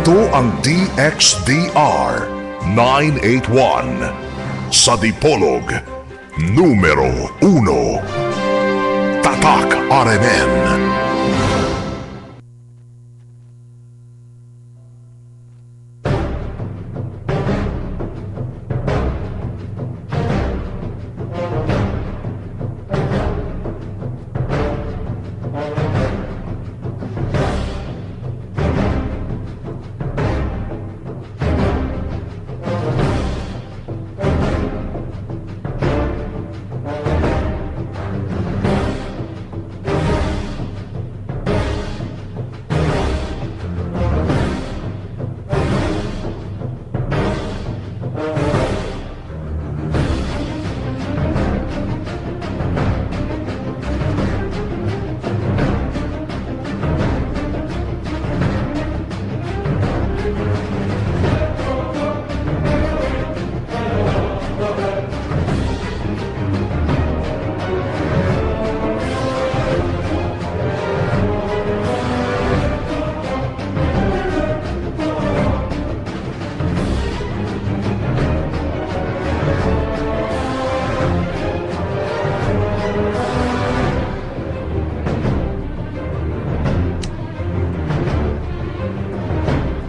Ito ang DXDR 981 sa Dipolog numero 1. Tatak RMN.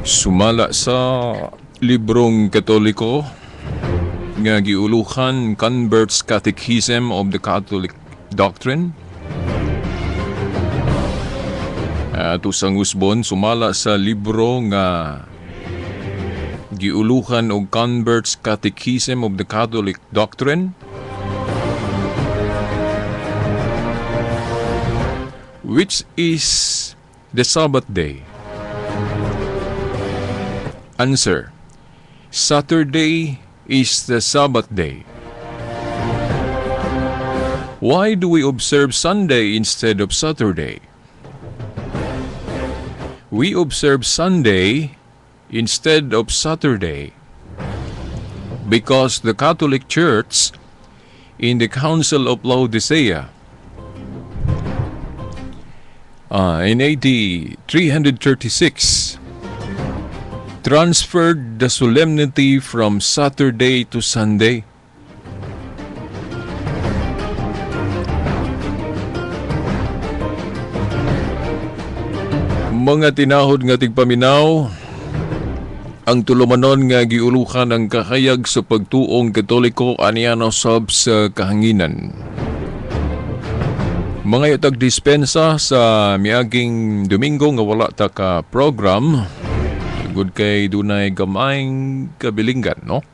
Sumala sa librong Katoliko nga giuluhan Convert's Catechism of the Catholic Doctrine. At usang usbon sumala sa libro nga giuluhan og Convert's Catechism of the Catholic Doctrine. Which is the Sabbath day? Answer: Saturday is the Sabbath day. Why do we observe Sunday instead of Saturday? We observe Sunday instead of Saturday because the Catholic Church in the Council of Laodicea in AD 336 transferred the solemnity from Saturday to Sunday. Mga tinahod nga tigpaminaw, ang tulumanon nga giuluhan ang kahayag sa pagtuong Katoliko aniana sab sa kahanginan. Mga yutag dispensa sa miaging Domingo nga wala ta ka program, good kay dunay gamayng kabilinggan, no?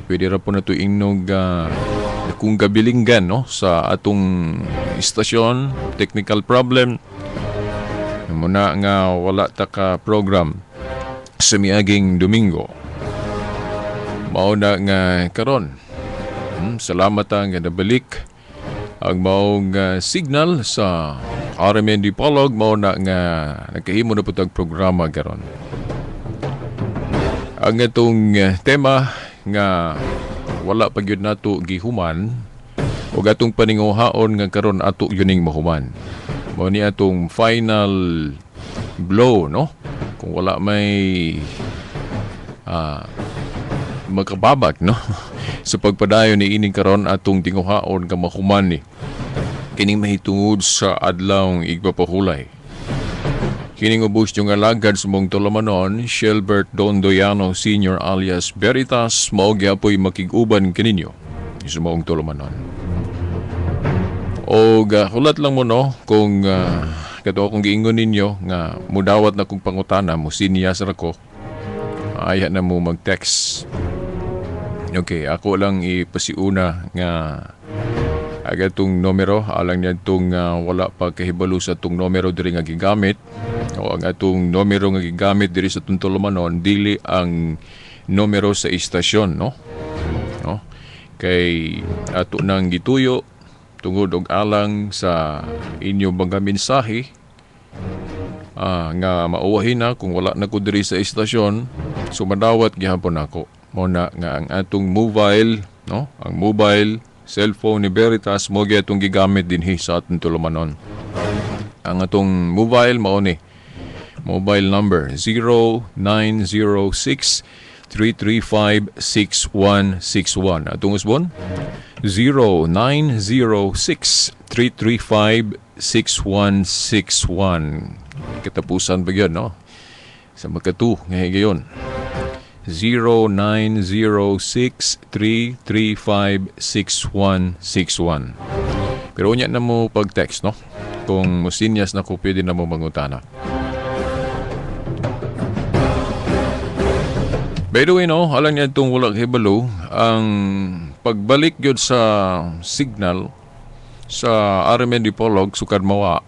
Pwede ra po na ito inog kung kabilinggan, no? Sa atong istasyon, technical problem. Muna nga wala ta ka program sa miaging Domingo. Mao na nga karon. Salamat nga nabalik ang maong signal sa RMN Dipolog. Mao na nga nagkahimo na po tag programa karon. Ang itong tema nga wala pa gyud nato gihuman ug atong paninguhaon nga karon ato yuning mahuman. Mao ni atong final blow, no? Kung wala may magkababag, no? Sa pagpadayon ni ining karon atong tinguhaon nga mahuman ni kining mahitungod sa adlawng igpapahulay. Kining ubos yung alagad sa mong tulumanon, Shelbert Dondoyano Sr. alias Veritas, mao gyapon makig-uban kaninyo sa mong tulumanon. O hulat lang mo, no, kung kato akong giingon ninyo nga mudawat na kong pangutana mo siniyas ra ko, aya na mo mag-text. Okay, ako lang ipasiuna nga agatong numero, alang niya itong wala pa kahibalo sa itong numero diri nga gigamit o ang atong numero nga gigamit diri sa itong tulumanon dili ang numero sa istasyon, no? Kay ato nang gituyo tungod og alang sa inyo mga mensahe nga mauwahin na kung wala na ko diri sa istasyon, sumadawat gihapon ako. Muna nga ang atong mobile, no? Ang mobile cellphone ni Veritas mo gyatong gigamit dinhi sa atong tulumanon. Ang atong mobile mao ni Mobile number 0906-335-6161. Atong usbon 0906-335-6161. Katapusan ba yun, no? Sa magkatu, ngayon. 0906-335-6161. Pero unya na mo pag-text, no? Kung musinyas na ko, pwede na mo mangutana. By the way, no, alam niya itong walang hibalo, ang pagbalik yun sa signal sa RMN Dipolog, sukad mawa.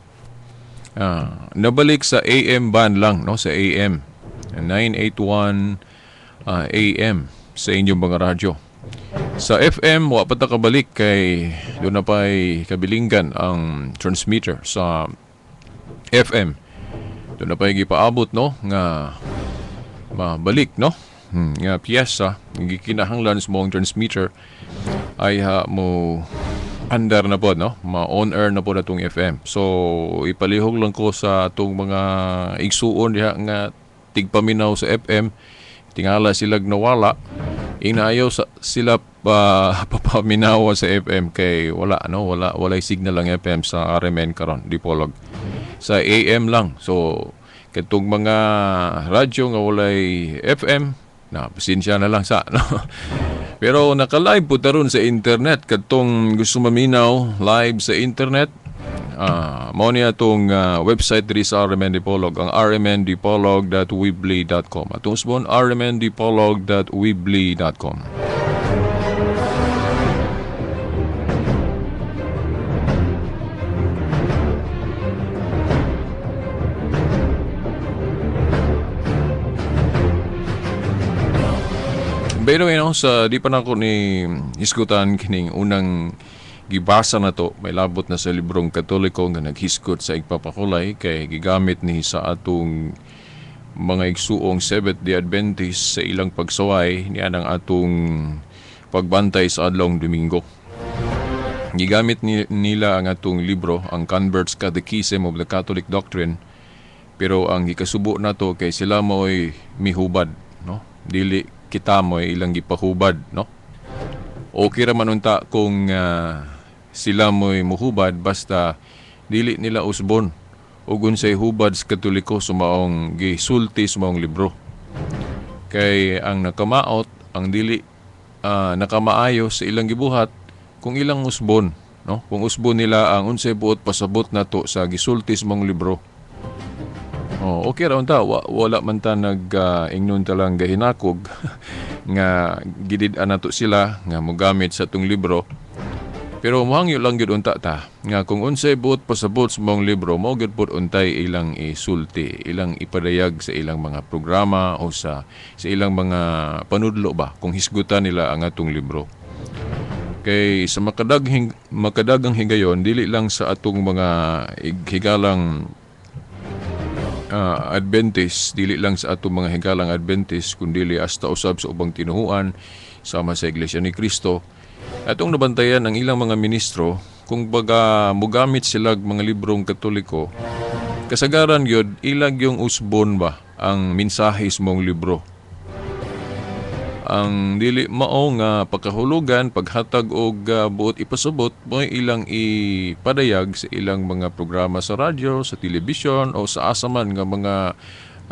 Nabalik sa AM band lang, no, sa AM. 981 AM sa inyong mga radyo. Sa FM, wa pa ta kabalik kay doon na pa'y kabilinggan ang transmitter sa FM. Doon na pa'y gipaabot, no, nga mabalik, no? Nga piyesa, nga kinahanglan sa mong transmitter ay mo andar na po, no? Ma-on-air na po na itong FM. So, ipalihog lang ko sa itong mga igsuon diha nga tigpaminaw sa FM. Tingala sila nawala. Inayaw sila papaminawa sa FM kay wala, no? Walay signal lang FM sa RMN karon, Dipolog. Sa AM lang. So, katong mga radyo nga walay FM, na pasensya na lang sa, no? Pero naka-live po taron sa internet. Katong gusto maminaw live sa internet, mao niya itong website diri sa RMN Dipolog, ang rmndipolog.weebly.com. Atong usbon, rmndipolog.weebly.com. By the way, no, sa di pa na ako ni hisgutan kining unang gibasa na to, may labot na sa librong Katoliko nga naghisgot sa igpapakulay kay gigamit ni sa atong mga igsuong Seventh-day Adventist sa ilang pagsaway niya ng atong pagbantay sa adlong Domingo. Gigamit nila ang atong libro, ang Convert's Catechism of the Catholic Doctrine, pero ang gikasubo na to kay sila mo'y mihubad, no? Dili kita mo ilang gipahubad, no? Okay ra man unta kung sila mo'y muhubad basta dili nila usbon ug unsay hubad sa Katoliko sumaong gisulti sa maong libro. Kay ang nakamaot, ang dili nakamaayo sa ilang gibuhat kung ilang usbon, no? Kung usbon nila ang unsay buot pasabot nato sa gisulti sa maong libro. Okay ra unta, wala man ta ingnon talang gahinakog nga gidid-an nato sila nga mogamit sa tong libro. Pero mohangyo lang gyud unta ta nga kung unsay buot pasabot sa mong libro, mao gyud pud untay ilang isulti, ilang ipadayag sa ilang mga programa o sa ilang mga panudlo ba kung hisgutan nila ang atong libro. Kay sa makadagang higayon dili lang sa atong mga higalang Adventist, dili lang sa atong mga higalang Adventist kundi hasta usab sa ubang tinuhuan sama sa Iglesia ni Cristo. Atong nabantayan ang ilang mga ministro kung baga mogamit sila mga librong Katoliko, kasagaran gyud ilag yung usbon ba ang mensahe sa mong libro. Ang dili mao nga pagkahulugan, paghatag og buot ipasabot mo ilang ipadayag sa ilang mga programa sa radyo, sa telebisyon o sa asaman nga mga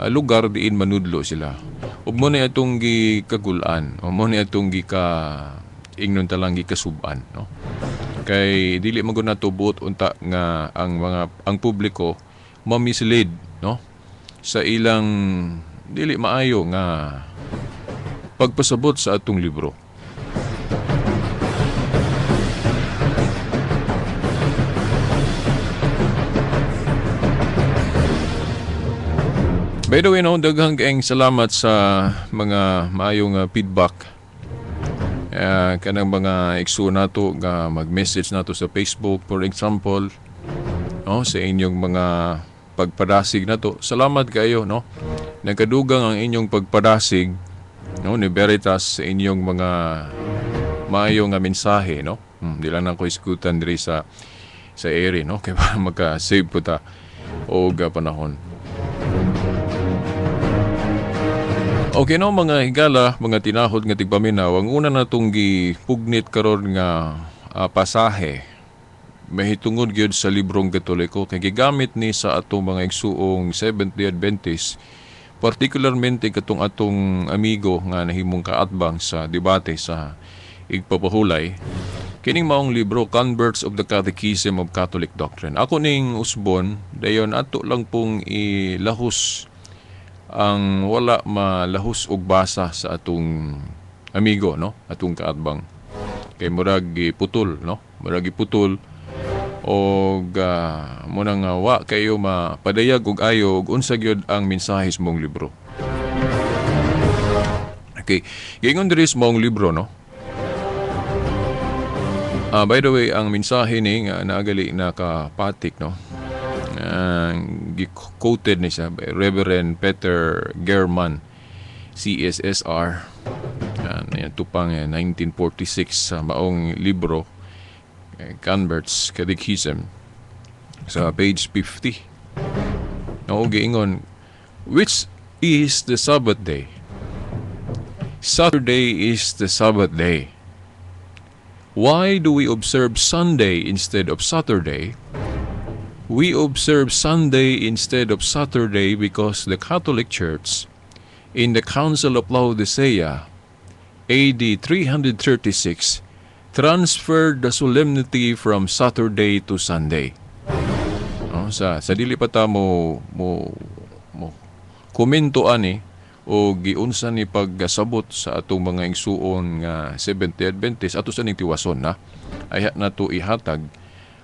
lugar diin manudlo sila. Ug mo na itong gikagulan, o mo na itong ingnon talang gikasuban, no? Kay dili man gud nato buot unta nga ang publiko mamislead, no? Sa ilang dili maayo nga pagpasabot sa atong libro. By the way, no, daghang kaayong salamat sa mga maayong feedback. Kanang mga igsuon nato nga mag-message nato sa Facebook, for example, no, sa inyong mga pagpadasig nato. Salamat kayo, no? Nagkadugang ang inyong pagpadasig, no, ni Veritas sa inyong mga maayong mensahe, no? Di lang ako iskutan diri sa ere, no? Kaya para maka-save po ta o panahon. Okay no mga higala, mga tinahod nga tigpaminaw, ang una na itong gipugnit karon nga pasahe, mahitungod gyud sa librong Katoliko, kay gigamit ni sa atong mga igsuong Seventh-day Adventist, particularmente katong atong amigo nga nahimong kaatbang sa debate sa igpapahulay, kining maong libro, Converts of the Catechism of Catholic Doctrine. Ako ning usbon, dayon ato lang pong ilahos ang wala malahos og basa sa atong amigo, no? Atong kaatbang. Kay murag giputol, no? Murag giputol og muna nga wa kayo mapadayag og ayo og unsa gyud ang mensahe sa mong libro. Okay, gingon diri sa mong libro, no? By the way, ang mensahe ni nga naagali nakapatik, no? Quoted ni siya by Reverend Peter German, CSSR. Ito pang 1946 sa maong libro, Converts Catechism, sa page 50. Giingon, which is the Sabbath day? Saturday is the Sabbath day. Why do we observe Sunday instead of Saturday? We observe Sunday instead of Saturday because the Catholic Church, in the Council of Laodicea, AD 336, transferred the solemnity from Saturday to Sunday. Sa dili pa ta mo komento ani o giunsa ni paggasabot sa atong mga igsuon nga Seventh-day Adventist ato sa ning tiwason na ay nato ihatag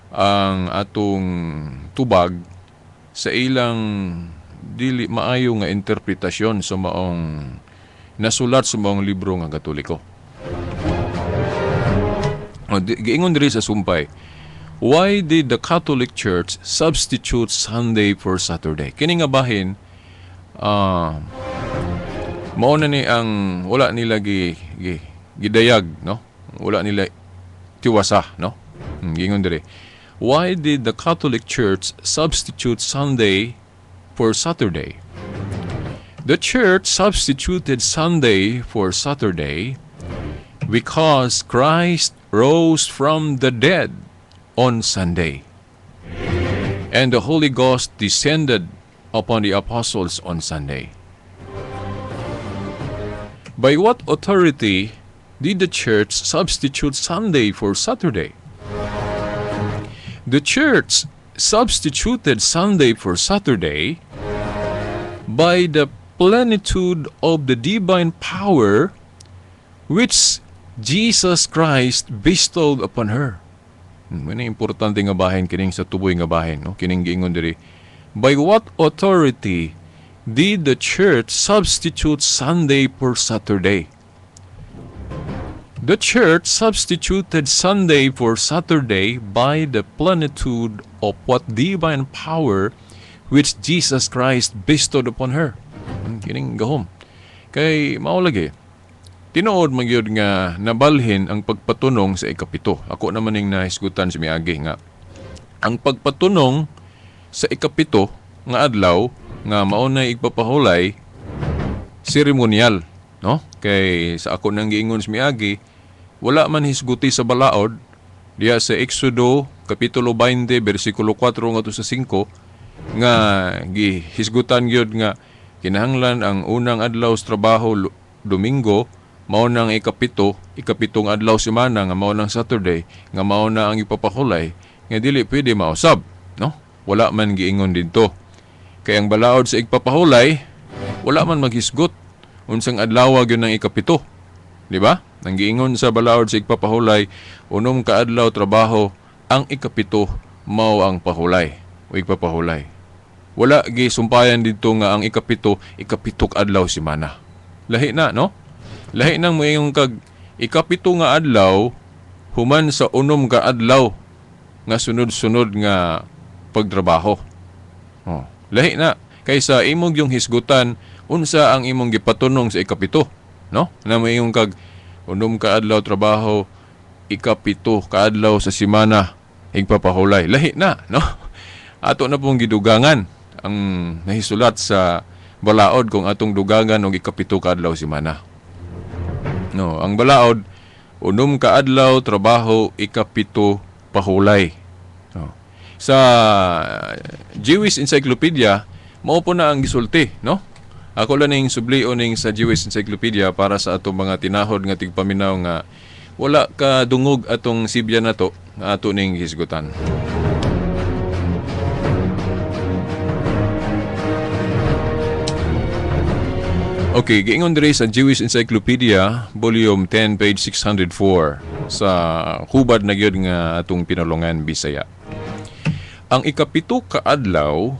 ang atong tubag sa ilang dili maayo nga interpretasyon sa maong nasulat sa maong libro nga Katoliko. Giingon diri sa sumpay, why did the Catholic Church substitute Sunday for Saturday? Kini nga bahin, mao na ni ang wala nila gidayag, no? Wala nila tiwasa, no? Giingon diri, why did the Catholic Church substitute Sunday for Saturday? The Church substituted Sunday for Saturday because Christ rose from the dead on Sunday, and the Holy Ghost descended upon the apostles on Sunday. By what authority did the Church substitute Sunday for Saturday? The Church substituted Sunday for Saturday by the plenitude of the divine power which Jesus Christ bestowed upon her. May importante nga bahin kining sa tuboy nga bahin, no? Kining giingon diri, by what authority did the Church substitute Sunday for Saturday? The Church substituted Sunday for Saturday by the plenitude of what divine power which Jesus Christ bestowed upon her. Kining gahom. Kay mao lagi, tinuod magyud nga nabalhin ang pagpatunong sa ikapito. Ako naman ning nahisgutan si miagi nga ang pagpatunong sa ikapito nga adlaw nga mao na igpapahulay seremonyal, no? Kay sa ako nang giingon si miagi, wala man hisguti sa balaod diya sa Exodo kapitulo 20 bersikulo 4 ngadto sa 5 nga gihisgutan gyud nga kinahanglan ang unang adlaw sa trabaho Domingo mao nang ikapitong adlaw semana nga mao nang Saturday nga mao na ang ipapahulay nga dili pwede mausab, no? Wala man giingon didto. Kay ang balaod sa igpapahulay wala man maghisgot unsang adlaw gyud ng ikapito. Di ba? Nang giingon sa balaod sa igpapahulay, unom ka adlaw trabaho, ang ikapito mao ang pahulay o igpapahulay. Wala gisumpayan dito nga ang ikapitok adlaw semana. Lahi na, no? Lahi nang moingon kag ikapito nga adlaw human sa unom ka adlaw nga sunod-sunod nga pagtrabaho. Lahi na kaysa imong yung hisgutan unsa ang imong gipatunong sa ikapito, no? Na moingon kag unom ka adlaw trabaho, ikapito ka adlaw sa semana igpapahulay. Lahi na, no? Ato na pong gidugangan ang nahisulat sa balaod kung atong dugangan og ikapito ka adlaw semana. No, ang balaod unom ka adlaw trabaho ikapito pahulay. No. Sa Jewish Encyclopedia mao po na ang gisulti, no? Ako lang ning sublion ning sa Jewish Encyclopedia para sa atong mga tinahod nga tigpaminaw nga wala ka dungog atong Sibya nato nga ato ning hisgutan. Okay, giingon diri sa Jewish Encyclopedia, Volume 10, page 604, sa hubad na gyud nga atong pinulungan Bisaya. Ang ikapito ka adlaw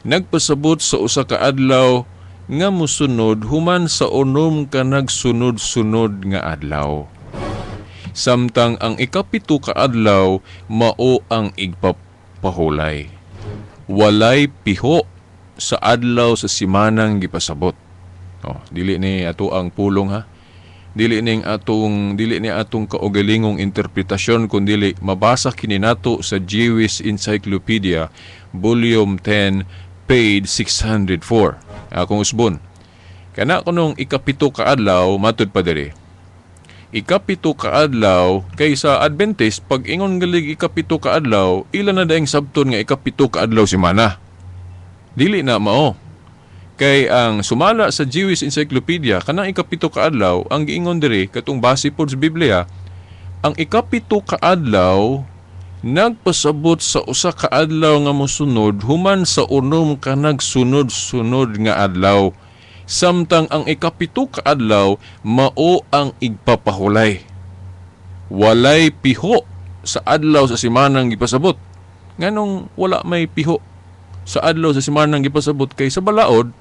nagpasabot sa usa ka adlaw nga mosunod human sa unom ka nagsunod-sunod nga adlaw. Samtang ang ikapito ka adlaw mao ang igpapahulay. Walay piho sa adlaw sa simanang gipasabot. Oh, dili ni ato ang pulong ha. Dili ni atong kaugalingong interpretasyon kundi mabasa kini nato sa Jewish Encyclopedia Volume 10 page 604. Akong usbon. Kana kunong ikapito ka adlaw matud pa diri. Ikapito ka adlaw kay sa Adventist pag ingon galig ikapito ka adlaw ila na daing sabton nga ikapito ka adlaw semana. Dili na mao. Kay ang sumala sa Jewish Encyclopedia kanang ikapito ka adlaw ang giingon diri katong base pod sa Biblia, ang ikapito ka adlaw nagpasabot sa usa ka adlaw nga mosunod human sa unom ka nagsunod-sunod nga adlaw. Samtang ang ikapito ka adlaw mao ang igpapahulay. Walay piho sa adlaw sa semanang gipasabot. Nganong wala may piho sa adlaw sa semanang gipasabot kay sa balaod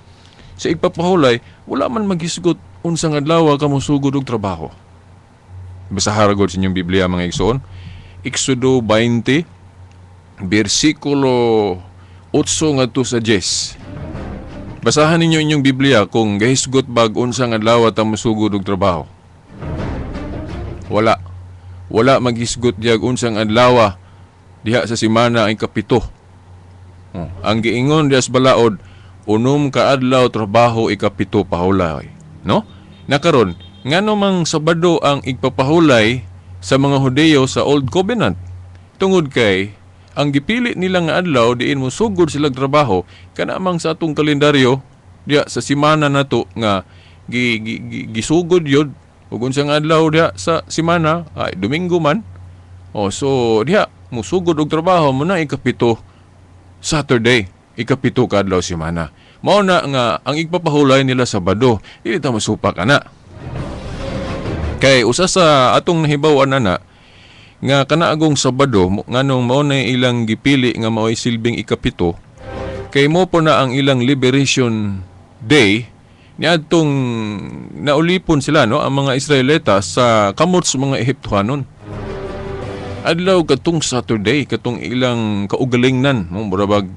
sa igpapahulay, wala man maghisgot unsang adlaw ka mosugod og trabaho. Basaha ragod sa inyong Biblia mga igsoon. Exodo 20, versikulo 8 ngadto sa 10. Basahan ninyo inyong Biblia kung gahisgot bag unsang adlaw ta mosugod og trabaho. Wala maghisgot diag unsang adlaw diha sa semana ang ikapito. Ang giingon dias balaod unom ka adlaw trabaho ikapito pahulay, no? Nakaron ngano mang Sabado ang igpapahulay sa mga Hudiyo sa Old Covenant? Tungod kay ang gipili nila nga adlaw diin mo sugod silang trabaho kana mang sa atong kalendaryo diya sa semana nato nga gisugod yod ug unsang adlaw diya sa semana ay Domingo man. So diya mo sugod og trabaho mo na ikapito Saturday, ikapito ka adlaw semana. Mao na nga ang igpapahulay nila Sabado, dili ta masupak ana. Kay usa sa atong nahibaw-an ana nga kanaagong Sabado nganong mao na ilang gipili nga mao'y silbing ikapito kay mo po na ang ilang Liberation Day niadtong naulipon sila no ang mga Israelita sa kamot sa mga Ehiptohanon. Adlaw katong Saturday katong ilang kaugalingnan mo murabag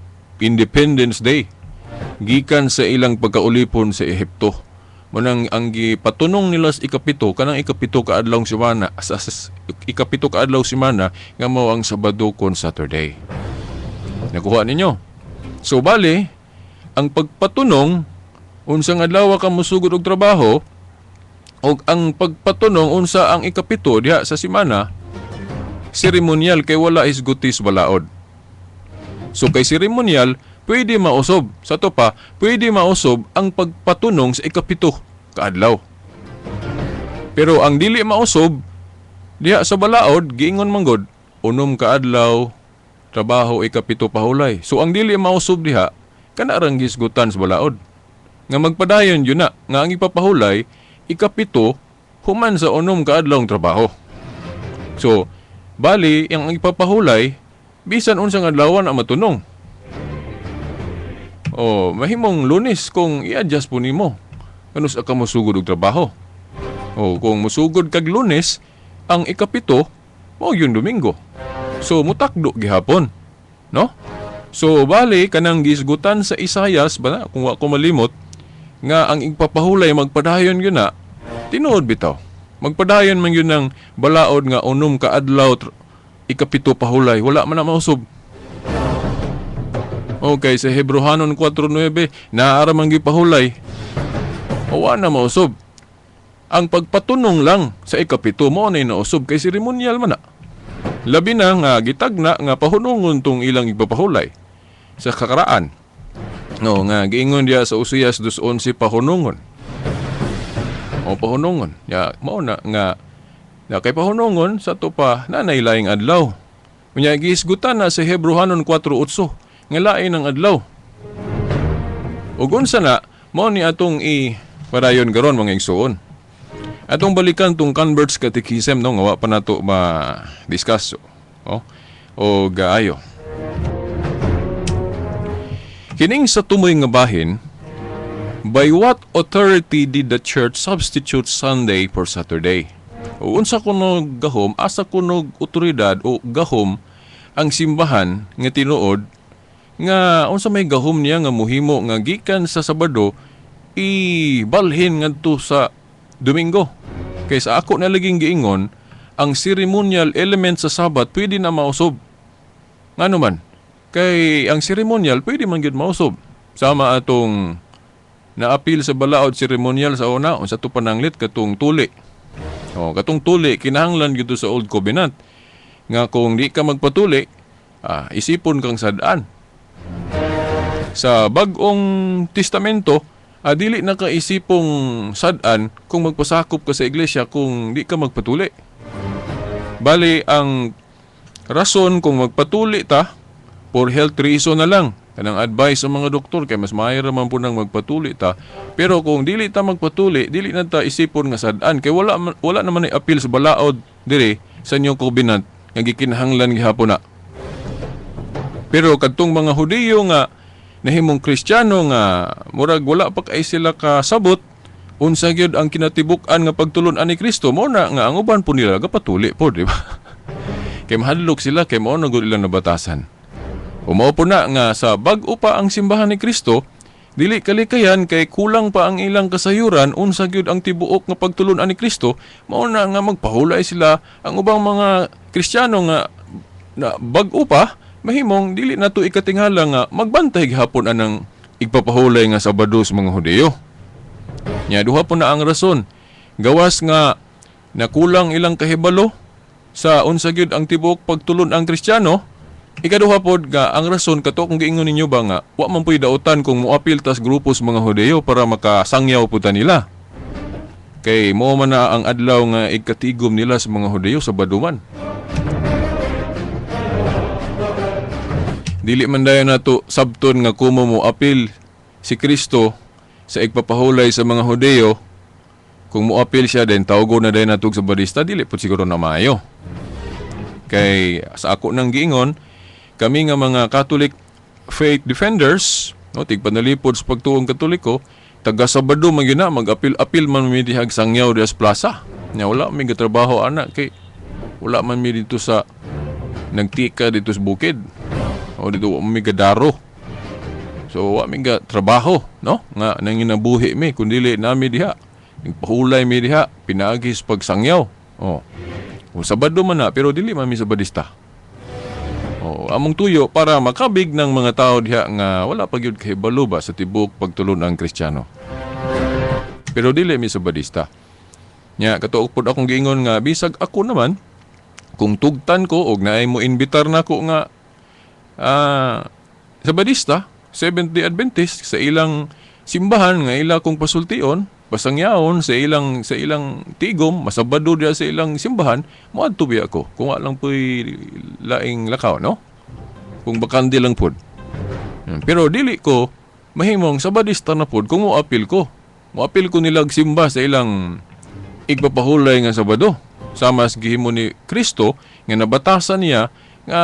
Independence Day gikan sa ilang pagkaulipon sa Ehipto. Manang ang gipatunong nila sa ikapito kanang ikapito ka adlaw semana sa ikapito ka adlaw semana nga mao ang Sabado kon Saturday. Nakuha ninyo? So bali ang pagpatunong unsang adlaw ka mosugod og trabaho og ang pagpatunong unsa ang ikapito diha sa semana seremonyal kay wala isgutis balaod. So kay seremonyal pwede mausob. Sa to pa, pwede mausob ang pagpatunong sa ikapito ka adlaw. Pero ang dili mausob diha sa balaod giingon manggod unom ka adlaw trabaho ikapito pahulay. So ang dili mausob diha kana rang gisgutan sa balaod. Nga magpadayon yun na nga ang ipapahulay ikapito human sa unom ka adlaw trabaho. So bali ang ipapahulay bisan unsang adlaw na matunong. Mahimong Lunes kung i-adjust po nimo. Kanus ka mosugod og trabaho. Kung mosugod kag Lunes, ang ikapito mao yung Domingo. So mutakdo gihapon, no? So bali kanang gisgutan sa Isayas ba kung wa ko malimot nga ang igpapahulay magpadayon yun na tinuod bitaw. Magpadayon man yun ng balaod nga unom ka adlaw ikapito pahulay wala man na mausob. Okay, sa Hebrehanon 4:9, naaramang gipahulay. O na mausob. Ang pagpatunong lang sa ikapito mo na nausob kay seremonyal man na. Labi na nga gitagna nga pahunungon tong ilang ipapahulay sa kakaraan. No, nga giingon dia sa Usias 2:11 pahunungon. O pahunungon. Ya, mao na nga kay pahunungon sa to pa nanay laing adlaw. Unya giisgutan na sa Hebrehanon 4:8 nga lain ang adlaw. Ug unsa na mao ni atong padayon karon mga igsoon. Atong balikan tong Converts Catechism no nga wa pa nato ma-discuss o gaayo. Kining sa tumoy nga bahin, by what authority did the church substitute Sunday for Saturday? O unsa kuno gahom, asa kuno otoridad o gahom ang simbahan nga tinuod nga unsa may gahom niya nga mohimo nga gikan sa Sabado ibalhin ngadto sa Domingo. Kay sa ako na laging giingon, ang ceremonial element sa Sabat pwede na mausob. Ngano man? Kay ang ceremonial pwede man gyud mausob. Sama atong naapil sa balaod ceremonial sa una, unsa to pananglit katong tuli. Katong tuli kinahanglan gyud sa Old Covenant. Nga kung di ka magpatuli, isipon kang sadaan. Sa Bag-ong Testamento, dili na kaisipong sadan kung magpasakop ka sa iglesia kung di ka magpatuli. Bali, ang rason kung magpatuli ta, for health reason na lang. Kanang advice sa mga doktor, kay mas mahira man po nang magpatuli ta. Pero kung dili ta magpatuli, dili na ta isipon nga sadan. Kay wala naman ay appeal sa balaod dire sa inyong covenant nga gikinahanglan gihapon na. Pero kadtong mga Hudiyo nga nahimong Kristiyano nga murag wala pa kay sila kasabot, unsa gyud ang kinatibuk-an nga pagtulon-an ni Kristo, mo na nga ang uban po nila gapatuli po, di ba? Kay mahadlok sila kay mao na gud ilang nabatasan. Umao po na nga sa bag-o pa ang simbahan ni Kristo, dili kalikayan kay kulang pa ang ilang kasayuran unsa gyud ang tibuok nga pagtulon-an ni Kristo, mao na nga magpahulay sila ang ubang mga Kristiyano nga na bag-o pa mahimong dili nato ikatingala nga magbantay gihapon anang igpapahulay nga Sabado sa mga Hudiyo. Nya duha po na ang rason. Gawas nga nakulang ilang kahibalo sa unsa gyud ang tibuok pagtulon ang Kristiyano. Ikaduha pod nga ang rason kato kung giingon ninyo ba nga wa man puy dautan kung moapil tas grupo sa mga Hudiyo para makasangyaw puta nila. Kay mo man na ang adlaw nga ikatigom nila sa mga Hudiyo sa Baduman. Dili man dayon nato sabton nga kumo mo apil si Kristo sa igpapahulay sa mga Hudiyo. Kung mo apil siya din tawgo na dayon nato sa Badista, dili pud siguro na maayo. Kay sa ako nang giingon, kami nga mga Catholic faith defenders, tigpanalipod sa pagtuong Katoliko, taga Sabado man gyud na mag-apil man mi dihag sangyaw diha sa plaza. Nya wala mi gatrabaho ana kay wala man mi dito sa nagtika dito sa bukid. O dito mi gadaro. So wa mi ga trabaho, no? Nga nanginabuhi mi kundili nami diha. Nagpahulay mi diha, pinagis pagsangyaw. O Sabado man na pero dili man mi Sabadista. Among tuyo para makabig ng mga tao diha nga wala pa gyud kahibalo ba sa tibok pagtulon ang Kristiyano. Pero dili mi Sabadista. Nya katuog pod akong giingon nga bisag ako naman kung tugtan ko og naay mo imbitar nako nga Sabadista, Seventh-day Adventist sa ilang simbahan nga ila kong pasultion, pasangyaon sa ilang tigom, masabado diya sa ilang simbahan, moadto biya ako. Kung walang po'y laing lakaw, no? Kung bakandi lang pod. Pero dili ko mahimong Sabadista na pod kung moapil ko. Moapil ko nilag simba sa ilang igpapahulay nga Sabado. Sama sa gihimo ni Kristo nga nabatasan niya nga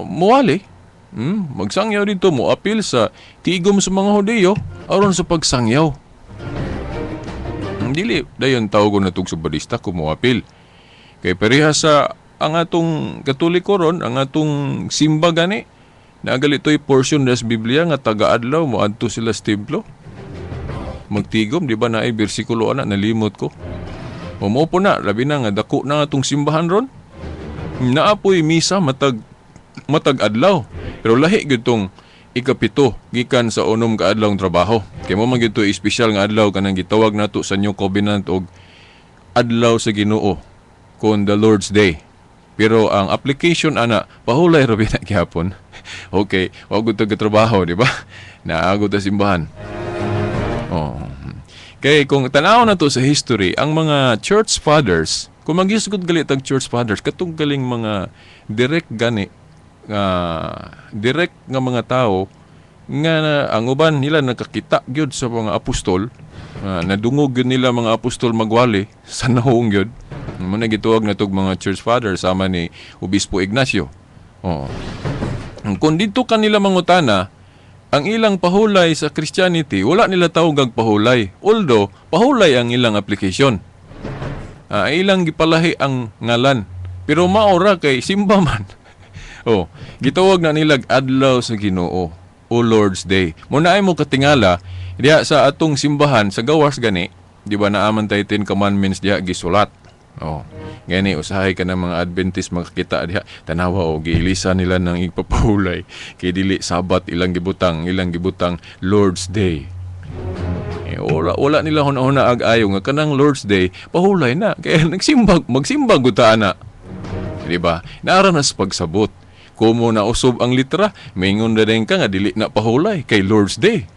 muwali. Magsangyaw dito mo apil sa tigom sa mga Hudiyo aron sa pagsangyaw. Dili dayon tawgon natug Sabadista kung mo apil. Kay pareha sa ang atong Katoliko ron, ang atong simba gani, nagalitoy portion des Biblia nga taga-adlaw mo adto sila sa templo. Magtigom, di ba na ay bersikulo ana nalimot ko. Mo po na, labi na nga dako na atong simbahan ron. Naapoy misa matag adlaw. Pero lahi gyud tong ikapito gikan sa unom ka adlaw trabaho. Kay mo man gyud to espesyal nga adlaw kanang gitawag nato sa New Covenant og adlaw sa Ginoo kon the Lord's Day. Pero ang application ana pahulay ra na gihapon. Okay, wa gud ta trabaho, di ba? Naagod ta simbahan. Oh. Kay kung tanaw na to sa history, ang mga church fathers, kung magisgod gali tag church fathers, katong galing mga direct nga mga tao nga ang uban nila nakakita gyud sa mga apostol, nadungog gyud nila mga apostol magwali sa nahong gyud. Muna gituwag na tog mga church fathers sama ni Obispo Ignacio. Oh. Kung dito kanila mangutana, ang ilang pahulay sa Christianity, wala nila tawag pahulay. Although, pahulay ang ilang application. Ilang gipalahi ang ngalan. Pero maora kay simba man. Gitawag na nilag adlaw sa Ginoo o Lord's Day. Muna ay mo katingala, diya sa atong simbahan, sa gawas gani, di ba naaman tayo 10 commandments diya gisulat. Gani usahay ka ng mga Adventist makakita diha tanawa giilisa nila ng ipapahulay kay dili Sabat ilang gibutang Lord's Day. Wala nila huna ag-ayo nga kanang Lord's Day pahulay na kay magsimbag guta ana. Di ba? Naara na sa pagsabot. Kumo na usob ang litra, mingon na din ka nga dili na pahulay kay Lord's Day.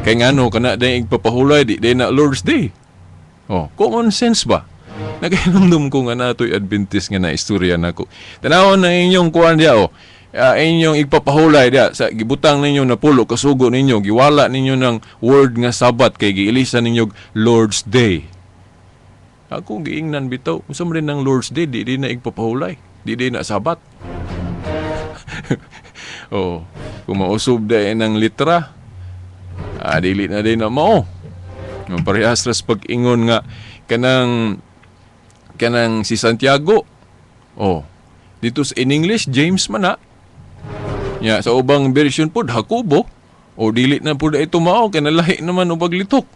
Kay ngano kana din igpapahulay di na Lord's Day. Common sense ba? Nagainomdom ko nga nato'y Adventist nga na istorya nako. Tanawon na inyong kuan diya inyong igpapahulay diya sa gibutang ninyo na pulo kasugo ninyo giwala ninyo ng word nga Sabat kay giilisa ninyo Lord's Day. Ako giingnan bitaw unsa man rin ng Lord's Day di na igpapahulay di na Sabat. Kung mausob dahil ng litra dili na din na mao. Parehas ras pag-ingon nga kanang si Santiago. Dito in English James man na. Sa ubang version pod Jacobo. Dili na pod ito mao kay nalahi naman ubag litok.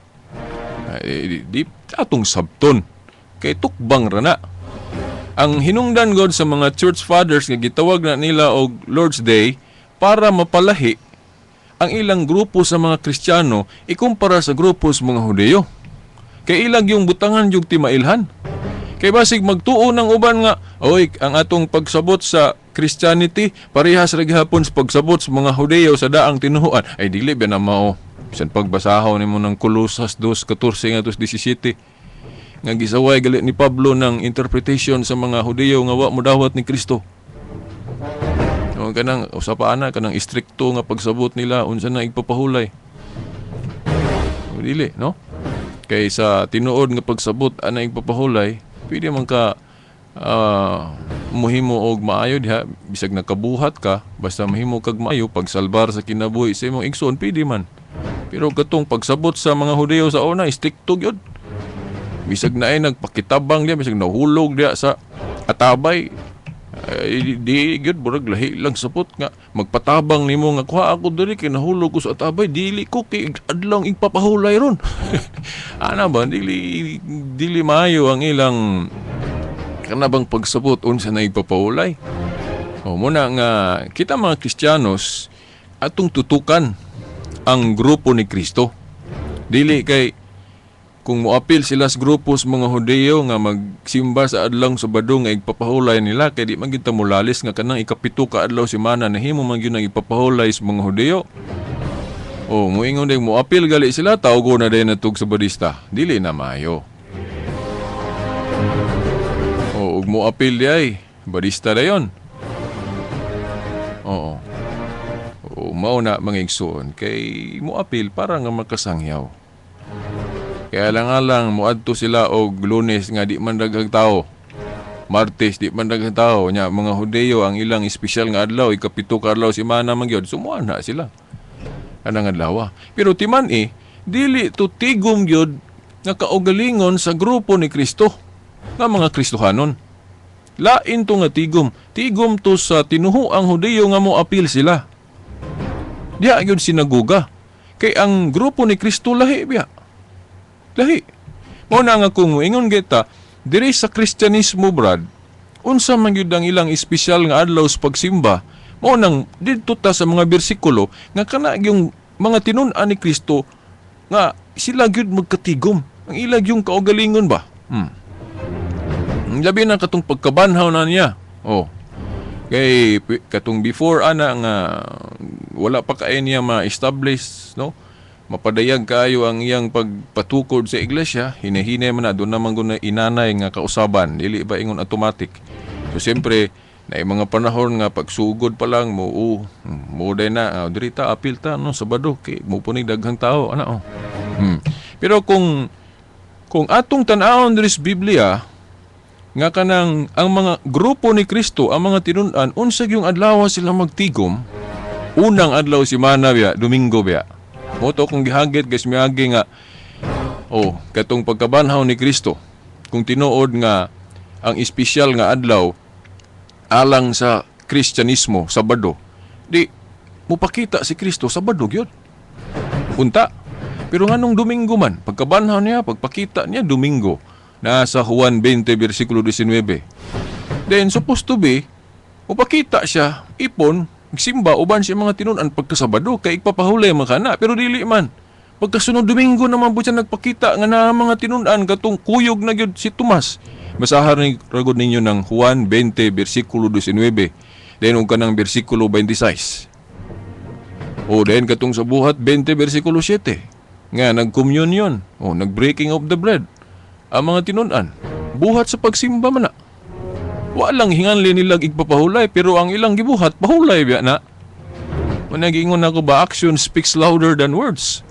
Di atong sabton kay tukbang ra na. Ang hinungdan god sa mga church fathers nga gitawag na nila og Lord's Day para mapalahi ang ilang grupo sa mga Kristiyano ikumpara sa grupo sa mga Hudeyo. Kay ilang yung butangan yung timailhan. Kay basig magtuo ng uban nga, ang atong pagsabot sa Christianity, parehas ra gihapon sa pagsabot sa mga Hudeyo sa daang tinuhuan. Ay dili ba na mao. Bisan pagbasahaw nimo ng Colosas 2:14 ngadto 17 nga gisaway gali ni Pablo ng interpretation sa mga Hudeyo nga wa mo dawat ni Kristo. Kanang usapana kanang istrikto nga pagsabot nila unsa na igpapahulay. Dili, no? Kay sa tinuod nga pagsabot ana igpapahulay, pwede man ka muhimo og maayo diha bisag nakabuhat ka basta mahimo kag maayo pagsalbar sa kinabuhi sa imong igsoon pwede man. Pero katong pagsabot sa mga Hudeyo sa una istrikto gyud. Bisag na ay nagpakitabang diya bisag nahulog diya sa atabay. Di gyud burag lahi lang sapot nga magpatabang nimo nga kuha ako diri kay nahulog ko sa atabay dili ko kay adlaw igpapahulay ron. Ana ba dili maayo ang ilang kanabang pagsabot unsa na igpapahulay. Muna nga kita mga Kristiyanos atong tutukan ang grupo ni Kristo. Dili kay kung moapil sila sa grupo sa mga Hudeyo nga magsimba sa adlaw Sabado nga igpapahulay nila kay di man gyud ta molalis nga kanang ikapito ka adlaw semana nahimo man gyud nang ipapahulay sa mga Hudeyo. Moingon din moapil gali sila tawgo na din natug Sabadista. Dili na maayo. Ug moapil di ay Badista dayon. Mao na mga igsoon kay moapil para nga makasangyaw. Kaya lang muadto sila og Lunes nga di man daghang tao. Martes di man daghang tao nya mga Hudeyo ang ilang espesyal nga adlaw ikapito ka adlaw semana man gyud sumuan na sila. Anang adlaw. Pero timan dili to tigom gyud nga kaugalingon sa grupo ni Kristo nga mga Kristohanon. Lain to nga tigom. Tigom to sa tinuhuang Hudeyo nga moapil sila. Diya gyud sinaguga. Kay ang grupo ni Kristo lahi biya. Lahi. Mao na nga kung ingon kita, diri sa Kristyanismo brad, unsa man gyud ang ilang espesyal nga adlaw sa pagsimba, mao nang didto ta sa mga bersikulo nga kana yung mga tinun-an ni Kristo nga sila gyud magkatigom. Ang ilag yung kaugalingon ba? Labi na katong pagkabanhaw na niya. Kay katong before ana nga wala pa kay niya ma-establish, no? Mapadayag kayo ang iyang pagpatukod sa iglesia, hinahinay man na doon naman guna inanay nga kausaban, dili ba ingon automatic. So siyempre na mga panahon nga pagsugod pa lang mo day na diri ta apil ta no Sabado kay mo punig daghang tao ana. Pero kung atong tan-awon diri sa Biblia nga kanang ang mga grupo ni Kristo, ang mga tinun-an, unsag yung adlaw sila magtigom, unang adlaw semana biya, Domingo biya. Moto kung gihagit guys miagi nga katong pagkabanhaw ni Kristo, kung tinuod nga ang espesyal nga adlaw alang sa Kristyanismo, Sabado, di mupakita si Kristo Sabado gyud. Unta. Pero nganong Domingo man, pagkabanhaw niya, pagpakita niya Domingo. Nasa Juan 20 versikulo 19. Then supposed to be mupakita siya ipon simba uban siya mga tinun-an pagkasabado kay igpapahulay man kana, pero dili man. Pagkasunod Domingo naman po siya nagpakita nga na mga tinun-an katong kuyog na gyud si Tomas. Basahan ni ragod ninyo ng Juan 20 versikulo 19. Then ug kanang versikulo 26. Then katong sa buhat 20 versikulo 7 nga nagkommunyon, nag-breaking of the bread. Ang mga tinun-an, buhat sa pagsimba man na. Walang hinganli nilang igpapahulay, pero ang ilang gibuhat, pahulay biya na. Managingon ako ba, action speaks louder than words.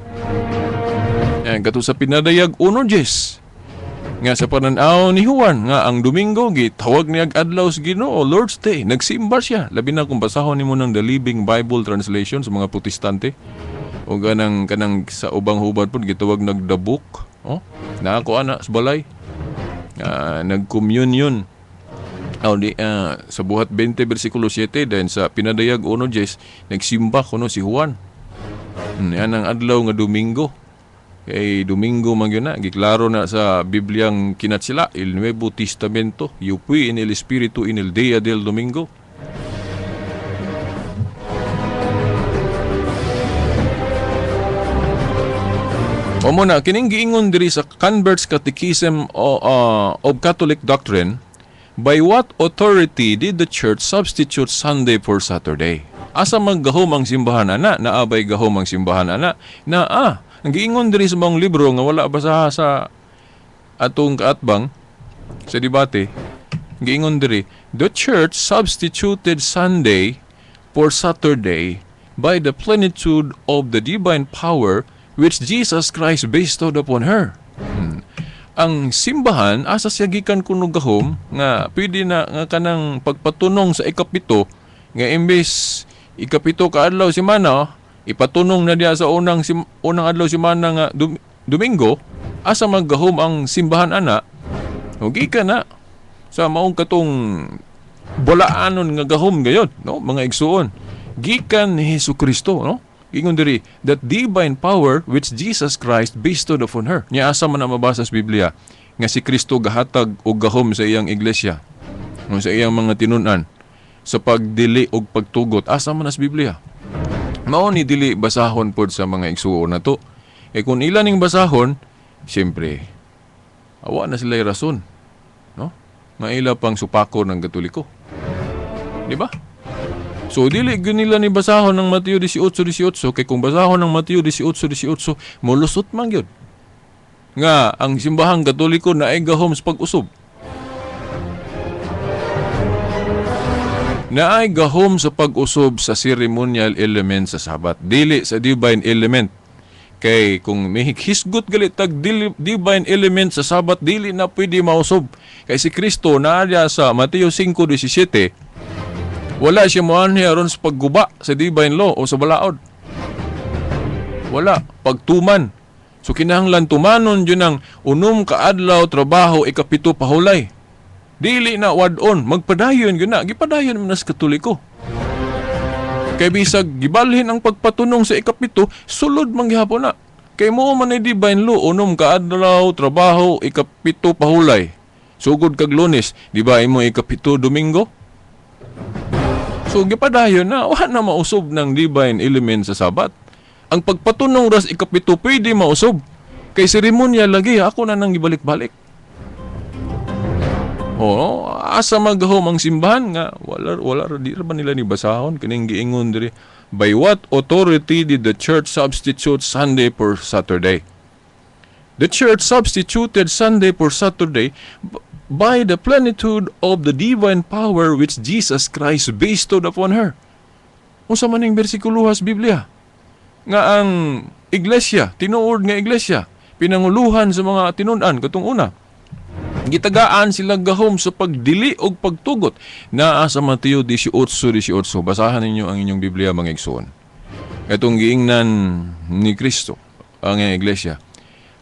Yan, kato sa pinadayag 1:10. Nga sa pananaw ni Juan, nga ang Domingo, gitawag niya adlaw sa Ginoo, Lord's Day, nagsimba siya. Labi na kung basahon nimo ng The Living Bible Translation sa mga Protestante. O kanang sa ubang hubad po, gitawag The Book. Na ako ana sa balay. Nag-communion. Sa buhat 20 versikulo 7 then sa pinadayag 1:10 nagsimba kuno si Juan. Yan ang adlaw nga Domingo. Kay Domingo man gyud na giklaro na sa Bibliang kinatsila, El Nuevo Testamento, Yupui en el Espíritu en el Día del Domingo. O muna, kining giingon diri sa Convert's Catechism of Catholic Doctrine, by what authority did the Church substitute Sunday for Saturday? Asa maggahom ang simbahan ana? Naabay gahom ang simbahan ana? Ang giingon diri sa mga libro nga wala basaha sa atong kaatbang sa debate, giingon diri, the Church substituted Sunday for Saturday by the plenitude of the divine power which Jesus Christ bestowed upon her. Ang simbahan, asa siya gikan kuno gahom, nga pwede na nga kanang pagpatunong sa ikapito, nga imbes ikapito ka adlaw semana, ipatunong na diya sa unang adlaw semana nga Domingo, asa maggahom ang simbahan ana, o gikan na sa maong katong bulaanon nga gahom gayod, no? Mga igsuon. Gikan ni Hesukristo, no? Ingon diri, that divine power which Jesus Christ bestowed upon her. Nya asa man na mabasa sa Biblia nga si Kristo gahatag og gahom sa iyang iglesia, sa iyang mga tinun-an sa pagdili og pagtugot. Asa man sa Biblia? Mao ni dili basahon pod sa mga igsuon nato. Kung ilan ning basahon, siyempre awa na sila rason, no? Maila pang supako ng Katoliko. Di ba? So, dili nila ni basahon ng Mateo 18:18 kay kung basahon ng Mateo 18:18 mulusot man yun. Nga, ang simbahang Katoliko na ay gahom sa pag-usob. Na ay gahom sa pag-usob sa ceremonial element sa Sabat. Dili sa divine element. Kay kung may hisgot galit tag divine element sa Sabat, dili na pwede mausob. Kay si Kristo na sa Mateo 5:17, wala siya moanhi aron sa pagguba sa divine law o sa balaod. Wala. Pagtuman. So kinahanglan tumanon yun ang unom kaadlaw, trabaho, ikapito pahulay. Dili na wadon. Magpadayon yun na. Gipadayon man sa Katoliko. Kay bisag gibalhin ang pagpatunong sa ikapito, sulod manggihapon na. Kay mo man ay divine law, unom kaadlaw, trabaho, ikapito pahulay. Sugod kag Lunes, di ba imo ikapito Domingo? So gipadayon na wa na mausob ng divine element sa Sabat. Ang pagpatunong ras ikapito pwede mausob. Kay seremonya lagi ako na nang gibalik-balik. Asa maghom ang simbahan nga wala di ra ba nila ni basahon kining giingon diri, by what authority did the church substitute Sunday for Saturday? The church substituted Sunday for Saturday by the plenitude of the divine power which Jesus Christ bestowed upon her. Unsa man ning bersikulo sa Biblia nga ang iglesia, tinuod nga iglesia, pinanguluhan sa mga tinun-an katong una. Gitagaan sila gahom sa pagdili og pagtugot. Naa sa Mateo 18:18. Basahan ninyo ang inyong Biblia, mga igsoon. Katong giingnan ni Kristo ang iglesia,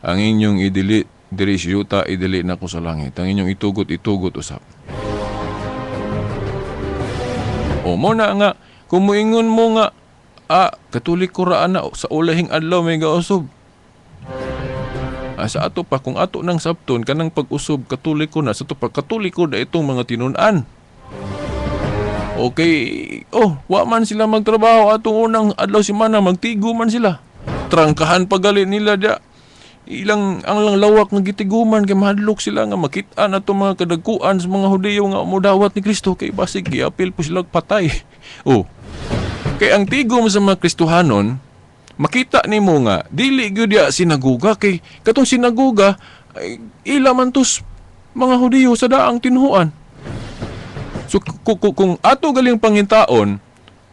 ang inyong idili diri sa yuta, idili na ko sa langit. Ang inyong itugot usap. Mo na nga, kung muingon mo nga, Katolik ko ra na sa ulahing adlaw may gausob. Sa ato pa, kung ato ng sabton, kanang pag-usob, Katoliko na. Sa ato pa, Katoliko na itong mga tinunan. Okay, wa man sila magtrabaho atong unang adlaw simana, magtigo man sila. Trangkahan pagali nila dia. Ang lawak ng gitiguman, kay mahadlok sila nga makita na itong mga kadagkuan sa mga Hudiyo nga umudawat ni Kristo, kay basig, giapil po sila patay. Kay ang tigo mo sa mga Kristohanon, makita nimo nga dili gyud dia sinaguga, kay katong sinaguga ila man tos mga Hudiyo sa daang tinhuan. So kung ato galing pangintaon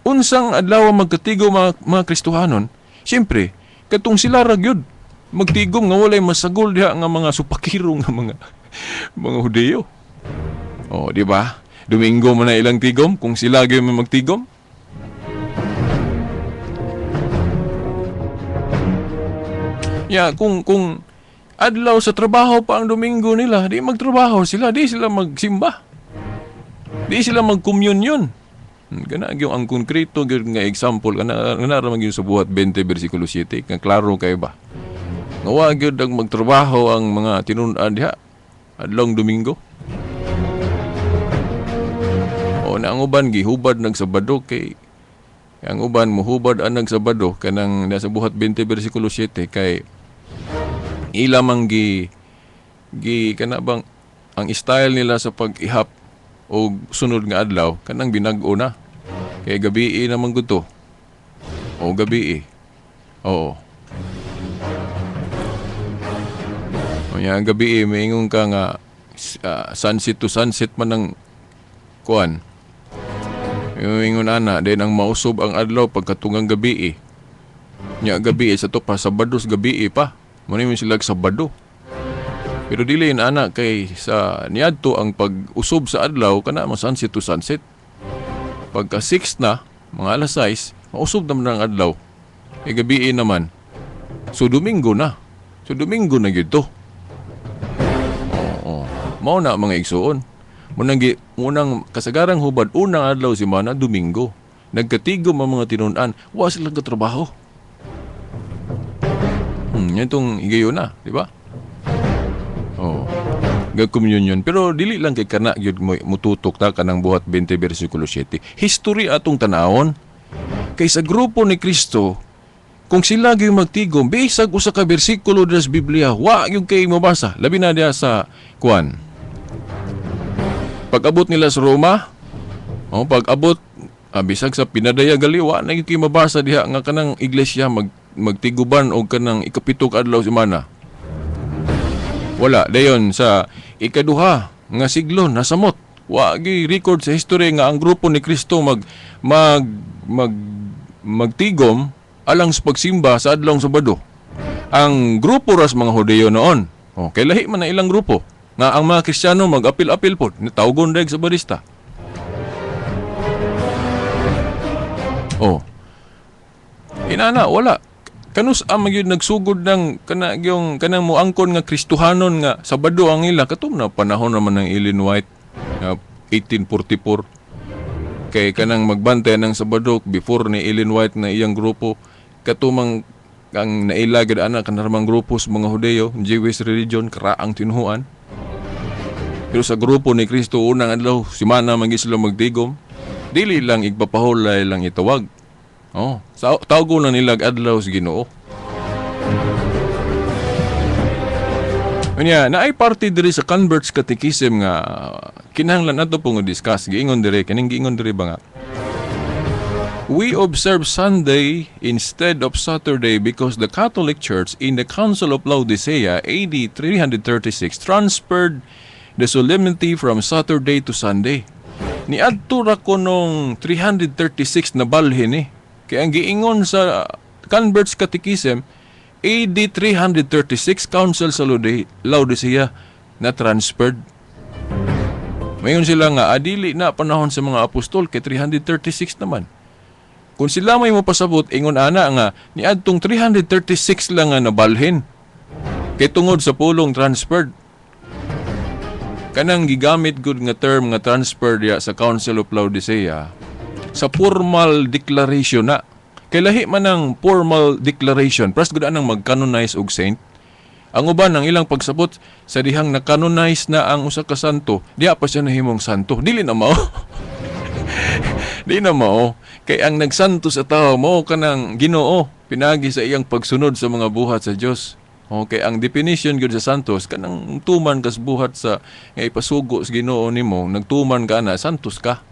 unsang adlaw magkatigo mga Kristohanon, siyempre katong sila ra gyud magtigom nga walay masagol diha nga mga supakiro nga mga Hudiyo. Di ba? Domingo man na ilang tigom kung sila gyud magtigom. Kung adlaw sa trabaho pa ang Domingo nila, di magtrabaho sila, di sila magsimba. Di sila magkommunyon. Kana gyud ang konkreto gyud nga example kana naramang gyud sa buhat 20 bersikulo 7, nga klaro kay ba. Nga wa gyud ang magtrabaho ang mga tinun-an diha adlaw Domingo. Na ang uban gihubad ng Sabado, kay ang uban mohubad ang Sabado kanang nasa buhat 20 bersikulo 7 kay ilamang kana bang ang style nila sa pag-ihap o sunod nga adlaw kanang binag-o na, kay gabi naman guto o gabi ang gabi maingon ka nga sunset to sunset man ng kuan, maingon ana din ang mausob ang adlaw pagkatungang gabi gabi sa to pa Sabados gabi pa. Muna mo sila Sabado. Pero dili na anak kay sa niadto ang pag-usob sa adlaw kana mo sunset to sunset. Pagka 6 na, mga alas 6, mausob naman ang adlaw. Gabi naman. So Domingo na. So Domingo na gyud to. Mao na mga igsuon. Munang kasagarang hubad unang adlaw simana Domingo. Nagkatigom ang mga tinun-an, wa silang katrabaho. Yan itong higayon na, di ba? Gag-communion. Pero dili lang kay kana gyud mututok ta kanang buhat 20 bersikulo 7. History atong tanawon. Kay sa grupo ni Kristo, kung sila gyud magtigom, bisag usa ka bersikulo sa Biblia, wa gyud kay mabasa. Labi na diha sa kuan. Pag-abot nila sa Roma, pag-abot bisag sa pinadaya gali, wa na gyud kay mabasa diha nga kanang iglesia magtiguban og kanang ikapitog adlaw semana. Wala dayon sa ikaduha nga siglo nasamot. Wa gi record sa history nga ang grupo ni Kristo magtigom alang sa pagsimba sa adlaw Sabado. Ang grupo ras mga Hudiyo noon. Kay lahi man na ilang grupo nga ang mga Kristiyano mag-apil-apil pod ni tawgon dayeg sa barista. Inana wala. Kanus magyud nagsugod ng kanang moangkon nga Kristohanon nga Sabado ang ila katum na panahon naman ng Ellen White 1844. Kay kanang magbantay ng Sabado before ni Ellen White na iyang grupo katumang ang nailagad ana kanarmang grupo sa mga Hudiyo, Jewish religion, karaang tinhuan. Pero sa grupo ni Kristo unang adlaw simana man gid sila magtigom, dili lang igpapahulay lang itawag. Tawgo na nila adlaw sa Ginoo. Unya, naay parte diri sa Converts Catechism nga kinahanglan nato pong discuss. Giingon diri ba nga? We observe Sunday instead of Saturday because the Catholic Church in the Council of Laodicea AD 336 transferred the solemnity from Saturday to Sunday. Niadto ra ko nung 336 na balhin Kaya ang giingon sa Converts Catechism AD 336 Council sa Laodicea na transferred. Mayon sila nga adili na panahon sa mga apostol kay 336 naman. Kung sila may mapasabot ingon ana nga niadtong 336 lang nga nabalhin kay tungod sa pulong transferred. Kanang gigamit gud nga term nga transfer diya sa Council of Laodicea sa formal declaration na. Kay lahi man ang formal declaration, pras gud anang mag-canonize og saint. Ang uban ang ilang pagsabot sa dihang na-canonize na ang usa ka santo, diha pa siya nahimong santo. Dili na mao. Di na mao. Kay ang nagsanto sa tao mao kanang Ginoo pinagi sa iyang pagsunod sa mga buhat sa Dios. Okay, ang definition gud sa santos kanang tuman kas buhat sa nga ipasugo sa Ginoo nimo, nagtuman ka na santos ka.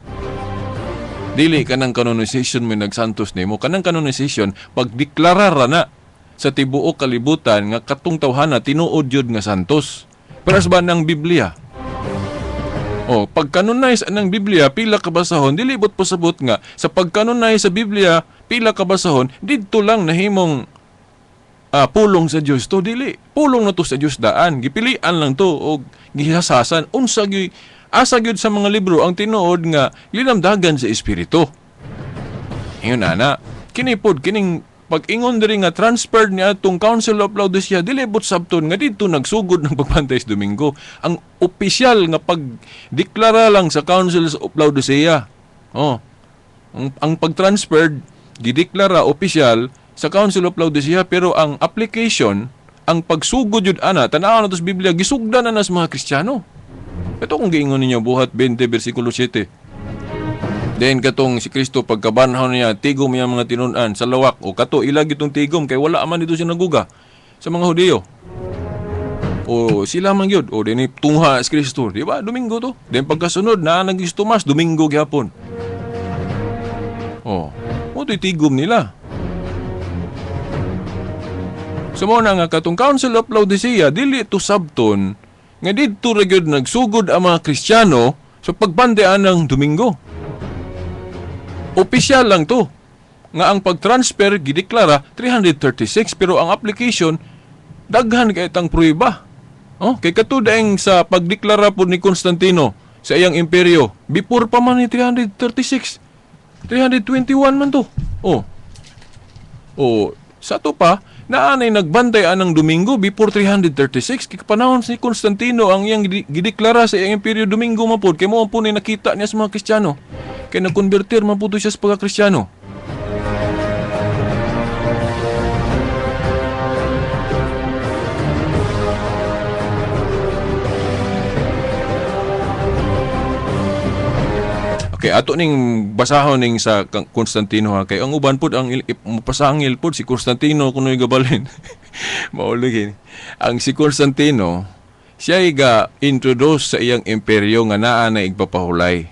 Dili kanang canonization may nagsantos nimo. Kanang canonization pagdeklarar na sa tibuok kalibutan nga katong tawhana tinuod yun nga santos. Paras ba ng Biblia? Pag-canonize ng Biblia pila ka basahon dili bot pasabot nga sa pag-canonize sa Biblia pila ka basahon didto lang nahimong pulong sa Dios to. Dili pulong na to sa Dios daan, gipilian lang to og gihasasan unsa asa gyud sa mga libro ang tinuod nga linamdagan sa espiritu. Ingon ana, kini pod kining pag-ingon diri nga transferred niya atong Council of Laodicea dili but sabton nga didto nagsugod ng pagbantay sa Domingo. Ang opisyal nga pagdeklara lang sa Council of Laodicea. Ang pag-transferred gideklara opisyal sa Council of Laodicea pero ang application, ang pagsugod jud ana tan-aw nato sa Biblia gisugdan na sa mga Kristiyano. Ito kung giingon ninyo buhat 20 versikulo 7. Then katong si Kristo pagkabanhaw niya tigom niya mga tinun-an sa lawak o kato ilag itong tigom kay wala man dito siya naguga sa mga Hudiyo. O sila man gyud o dinhi tungha si Kristo, di ba? Domingo to. Then pagkasunod na nagis Tomas Domingo gyapon. Mo tigom nila. Sumo na nga katong Council of Laodicea dili to sabton nga didto ra gyud nagsugod ang mga Kristiyano sa pagbandean ng Domingo. Opisyal lang to nga ang pag-transfer gideklara 336 pero ang application daghan kay tang prueba. Kay katudaing sa pagdeklara pod ni Constantino sa iyang imperyo before pa man ni 336. 321 man to. Sa to pa naanay nagbantay anang Domingo before 336 kay panahon si Constantino ang iyang gideklara sa iyang imperyo Domingo mapod kay mao po ni nakita niya sa mga Kristiyano kay nagkonvertir man pud siya sa pagka-Kristiyano. Okay, ato ning basahon ning sa Constantino ha kay ang uban pud ang pasangil pud si Constantino kunoy gabalin. Maulogin. Ang si Constantino siya ga introduce sa iyang imperyo nga naa na igpapahulay.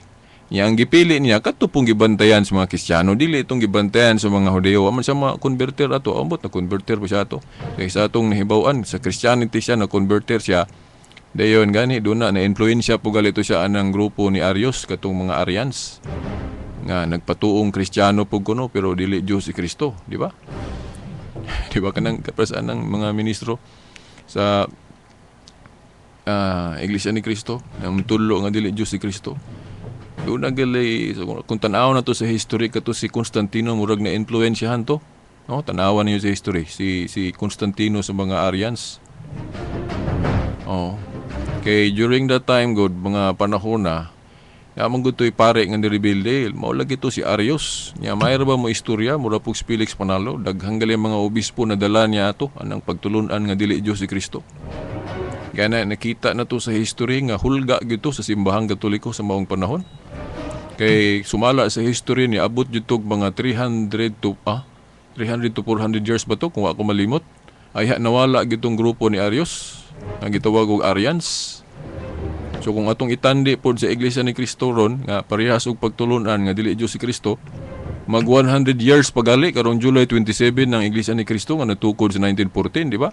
Yang gipili niya katupong gibantayan sa mga Kristiyano dili itong gibantayan sa mga Hudiyo. Aman sa mga converter ato ambot na converter pa siya ato. Kay sa atong nahibaw-an sa Christianity siya na converter siya. Dayon gani doon na influensya po galito siya anang grupo ni Arius katong mga Arians nga nagpatuong Kristiyano po kuno pero dili Diyos si Kristo, di ba? Di ba kanang kaprasaan ng mga ministro sa Iglesia ni Kristo na mutulo nga dili Diyos si Kristo. Doon na gali kung tanaw na to sa history kato si Constantino murag na influensyahan to. Tanawan niyo sa history si Constantino sa mga Arians. Kay during that time god mga panahon na amang gutoy pare nga nirebelde mao lagi to si Arius nya mayra ba mo istorya mura pug Felix Panalo daghang gali mga obispo na dala niya ato anang pagtulunan nga dili Dios si Kristo Kaya na nakita na to sa history nga hulga gito sa simbahang Katoliko sa maong panahon. Kay sumala sa history ni abot jud mga 300 to 400 years ba to kung ako malimot. Ay nawala gitong grupo ni Arios nga gitawag og Arians. So kung atong itandi pod sa Iglesia ni Cristo ron nga parehas og pagtulunan nga dili Dios si Cristo, mag 100 years pagali karong July 27 ng Iglesia ni Cristo nga natukod sa 1914, di ba?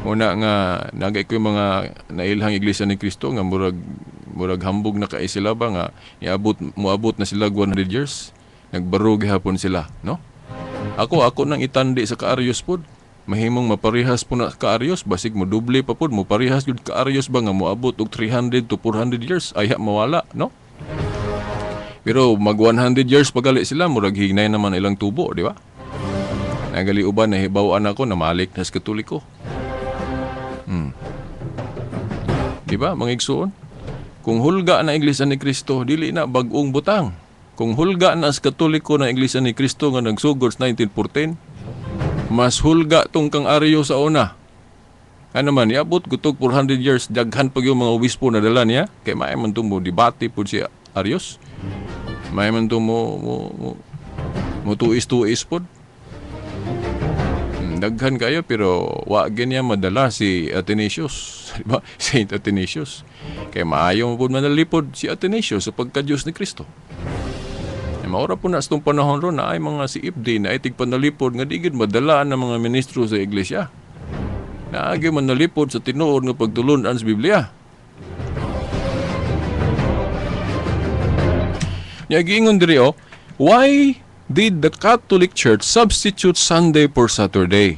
Una nga nagay ko yung mga nailhang Iglesia ni Cristo nga murag hambog na kay sila ba nga moabot na sila 100 years. Nagbarog hapon sila, no? Ako nang itandi sa Kaarios pod. Mahimong maparihas po na Kaarios, basig mo doble pa pod mo parihas jud Kaarios ba nga moabot og 300 to 400 years ay mawala, no? Pero mag 100 years pagali sila murag hignay naman ilang tubo, di ba? Nagali uban nahibaw-an ako na malik na sa Katoliko. Di ba, mga igsoon? Kung hulga na Iglesia ni Cristo, dili na bag-ong butang. Kung hulga na sa Katoliko na Iglesia ni Cristo nga nagsugod sa 1914, mas hulga tong kang Aryo sa una. Ano man, iabot gutog 400 years, daghan pag yung mga obispo na dala niya, kay may man ito mo debate po si Arios. May man ito mo tuis-tuis po. Daghan kayo, pero wag niya madala si Athanasius. Diba? Saint Athanasius. Kaya maayaw mo po manalipod si Athanasius sa pagka-Diyos ni Kristo. Maura po na sa itong panahon ron na ay mga si Ibdi na itig panalipod nga digid madalaan ng mga ministro sa iglesia. Na agi manalipod sa tinuod nga pagtulunan sa Biblia. Giingon diri why did the Catholic Church substitute Sunday for Saturday?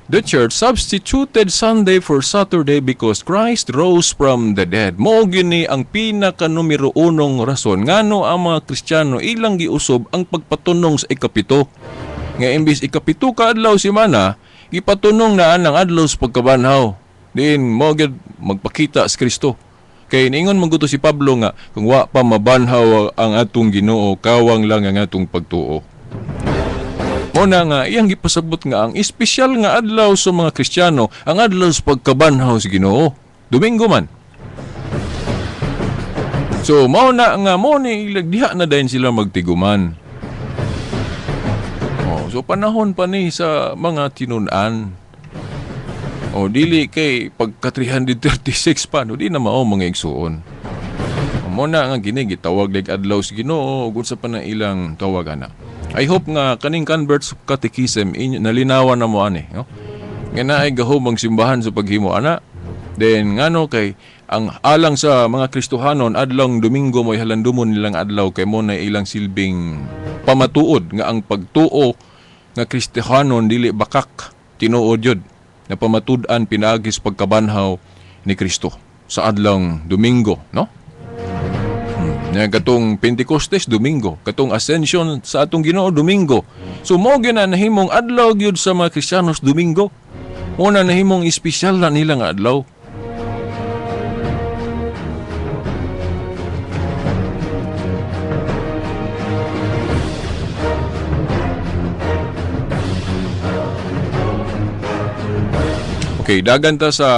The Church substituted Sunday for Saturday because Christ rose from the dead. Mao gini ang pinaka numero 1 rason ngano ang mga Kristiyano ilang giusob ang pagpatunong sa ikapito. Nga imbis ikapito ka adlaw semana, gipatunong na ang adlaw sa pagkabanhaw. Diin mo gid magpakita sa Kristo. Kay ningon man guto si Pablo nga kung wa pa mabanhaw ang atong Ginoo, kawang lang ang atong pagtuo. Muna nga, iyang gipasabot nga ang espesyal nga adlaw sa mga Kristiyano, ang adlaw sa pagkabanhaw sa Ginoo. Domingo man. So, mauna nga, ni ilagdiha na dahil sila magtiguman. So, panahon pa ni sa mga tinunan. Dili kay pagka 336 pa, di na mao mga igsuon. Muna nga, gitawag like adlaw sa Ginoo, kung sa panailang tawagan na. I hope nga kaning converts catechism nalinawan na mo ani, no? Nga naay gahom ang simbahan sa paghimo ana. Then ngano kay ang alang sa mga Kristohanon adlong Domingo mo'y halandumon nilang adlaw kay mo na ilang silbing pamatuod nga ang pagtuo nga Kristohanon dili bakak tinuod yun na pamatud-an pinagis pagkabanhaw ni Kristo sa adlong Domingo, no? Katong Pentecostes, Domingo. Katong Ascension sa atong Ginoo, Domingo. So, mo gina nahimong adlaw gyud sa mga Kristiyanos, Domingo. Muna nahimong espesyal na nilang adlaw. Okay, dagan ta sa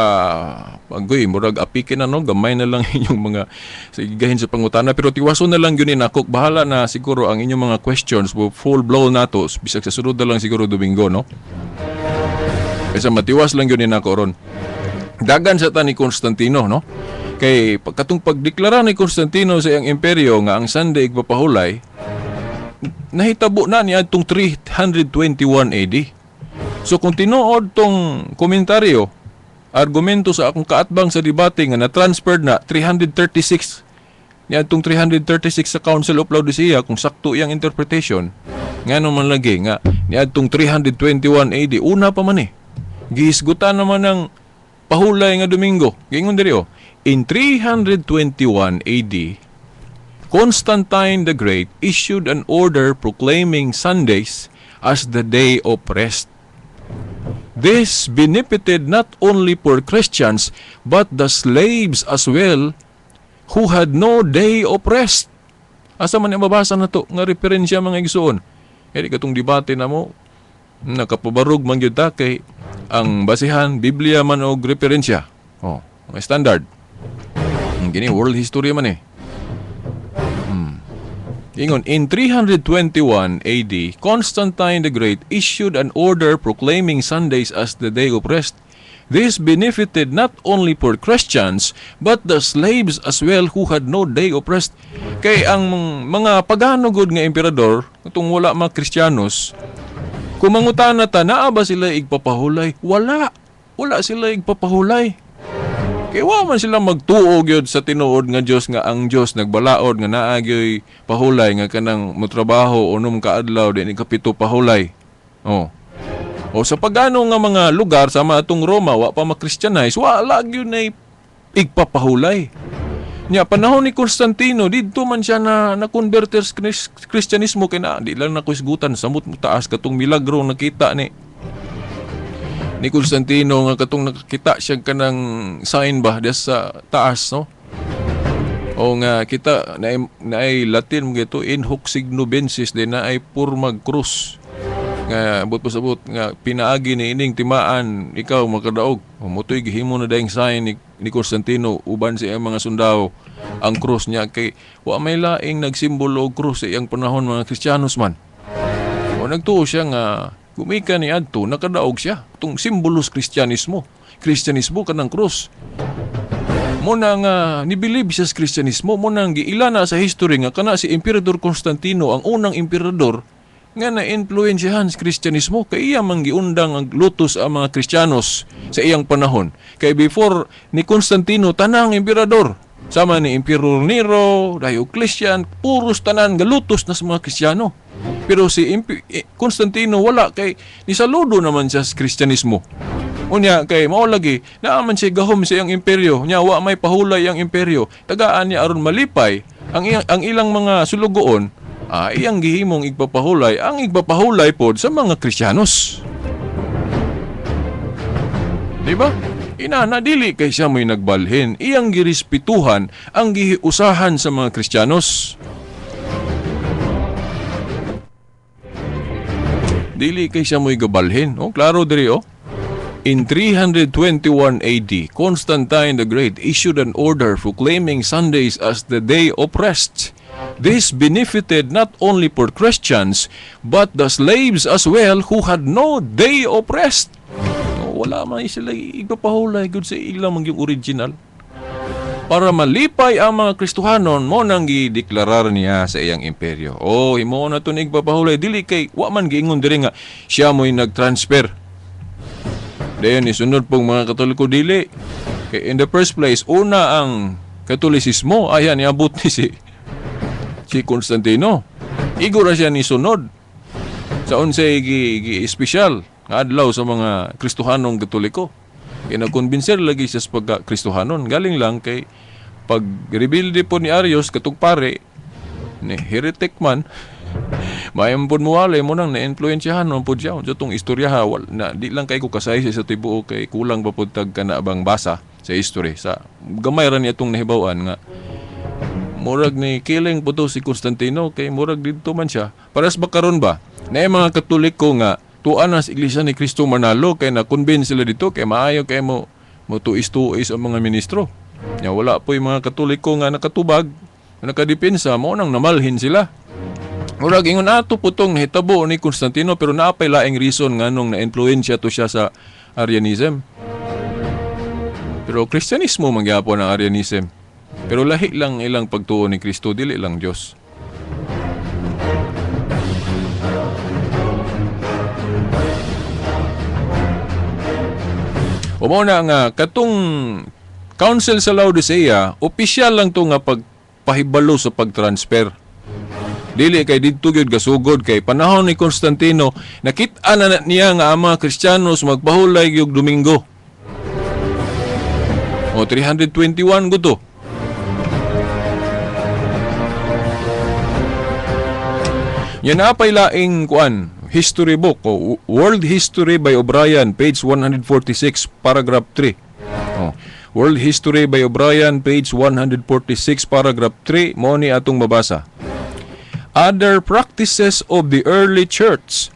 Agoy, murag apikin na no, gamay na lang inyong mga sigahin sa pangutana. Pero tiwaso na lang yun ako. Bahala na siguro ang inyong mga questions. Full blow na to. Bisag sa sunod na lang siguro Domingo, no? Kasi matiwas lang yun ako ron. Dagan sa ta ni Constantino, no? Kay katong pagdeklara ni Constantino sa iyang imperyo nga ang Sunday igpapahulay, nahitabo na niya itong 321 AD. So kung tinuod tong komentaryo, argumento sa akong kaatbang sa debate nga na-transferred na 336 niya itong 336 sa Council of Laodicea kung sakto iyang interpretation nga naman lagi nga niya itong 321 AD una pa man gihisgutan naman ng pahulay nga Domingo. Gingon diri in 321 AD Constantine the Great issued an order proclaiming Sundays as the day of rest. This benefited not only for Christians, but the slaves as well, who had no day of rest. Asa man yung mabasa na to, nga referensya mga igsoon. Edi katong debate na mo, nakapabarog man yun ta kay ang basihan, Biblia man o referensya. Oh, mga standard. Gini world history man eh. Ingon, in 321 AD, Constantine the Great issued an order proclaiming Sundays as the day of rest. This benefited not only for Christians, but the slaves as well who had no day of rest. Kay ang mga pagano gud nga emperador, itong wala mga Kristiyanos, kung mangutana ta, naa ba sila igpapahulay? Wala. Wala sila igpapahulay. Kaya wa man sila magtuo gyud sa tinuod nga Dios nga ang Dios nagbalaod nga naa gyoy pahulay nga kanang motrabaho unom ka adlaw din ikapito pahulay. Oh. O sa pagano nga mga lugar sa atong Roma wa pa ma-Christianize, wala gyud na igpapahulay. Nya panahon ni Constantino didto man siya na converter sa Kristyanismo kay na di lang nakuisgutan samot mo taas katong milagro nakita ni Constantino nga katong nakakita siya kanang sign ba des sa taas, no? O nga kita na ay Latin mo gito in hoc signo bensis de na ay purmag krus nga abot pasabot nga pinaagi ni ining timaan ikaw makadaog mutoy gihimo na daing sign ni Constantino uban sa iyang mga sundao ang krus niya kay wa may laing nagsimbolo og krus sa iyang panahon mga Kristiyanos man. O nagtuo siya nga gumika ni adto nakadaog siya tung simbolos Kristyanismo kanang krus mo na nga nibilib siya sa Kristyanismo mo nang giila na sa history nga kana si Emperador Constantino ang unang emperador nga na-influensyahan sa Kristyanismo kay iya man giundang ang lutos ang mga Kristiyanos sa iyang panahon kay before ni Constantino tanang emperador sama ni Emperor Nero, Diocletian, puros tanan galutos na sa mga Kristiyano. Pero si Constantino wala kay nisaludo naman siya sa Kristyanismo. Unya kay mao lagi naaman siya gahom sa iyang imperyo, nya wa may pahulay ang imperyo. Tagaan niya aron malipay ang ilang mga sulugoon, iyang gihimong igpapahulay, ang igpapahulay pod sa mga Kristiyanos. Di ba? Inana dili kay siya may nagbalhin, iyang girespetuhan ang gihiusahan sa mga Kristiyanos. Dili kay siya mo'y gabalhin. Oh, klaro diri oh. In 321 AD, Constantine the Great issued an order proclaiming Sundays as the day of rest. This benefited not only for Christians, but the slaves as well who had no day of rest. Oh, wala man sila igpapahulay gud sa ilang yung original. Para malipay ang mga Kristohanon mo nang gideklarar niya sa iyang imperyo. Oh, himo na to igpapahulay dili kay wa man giingon diri nga siya mo'y nagtransfer. Dayon isunod pong mga Katoliko dili. Kay in the first place, una ang Katolisismo ayan niabot ni si Constantino. Igo ra siya ni sunod sa unsay gi-espesyal nga adlaw sa mga Kristohanong Katoliko. Kaya nagkonbinser lagi siya sa pagka-Kristohanon. Galing lang kay pag-rebilde po ni Arius katong pare ni heretic man mayam pud muwalay mo nang na-influensyahan mo pud siya unsa tong istorya na di lang kay ko kasay sa tibuok kay kulang pa pud tag kana bang basa sa history sa gamay ra niya tong nahibaw-an nga murag ni killing po to si Constantino kay murag didto man siya paras ba karon ba na mga Katoliko nga tuan na sa Iglesia ni Cristo manalo kay na-convince sila dito kay maayo kay mo tuis-tuis ang mga ministro. Nya wala po yung mga Katoliko nga nakatubag, nakadepensa mo nang namalhin sila. Murag ingon ato putong nahitabo ni Constantino pero naapay laing reason nga nung na-influensya to siya sa Arianism. Pero Kristyanismo man gyapon ang Arianism. Pero lahi lang ilang pagtuo ni Kristo dili lang Dios. Umo na nga, katong Council sa Laodicea, opisyal lang to nga pagpahibalo sa pagtransfer. Dili kay didto gyud gasugod kay panahon ni Constantino, nakit-a na niya nga ang mga Kristiyanos magpahulay gyud Domingo. O 321 gud to. Yan napay laing kuan, history book o World History by O'Brien, page 146, paragraph 3. Oh, World History by O'Brien, page 146, paragraph 3, mo ni atong mabasa. Other practices of the early church,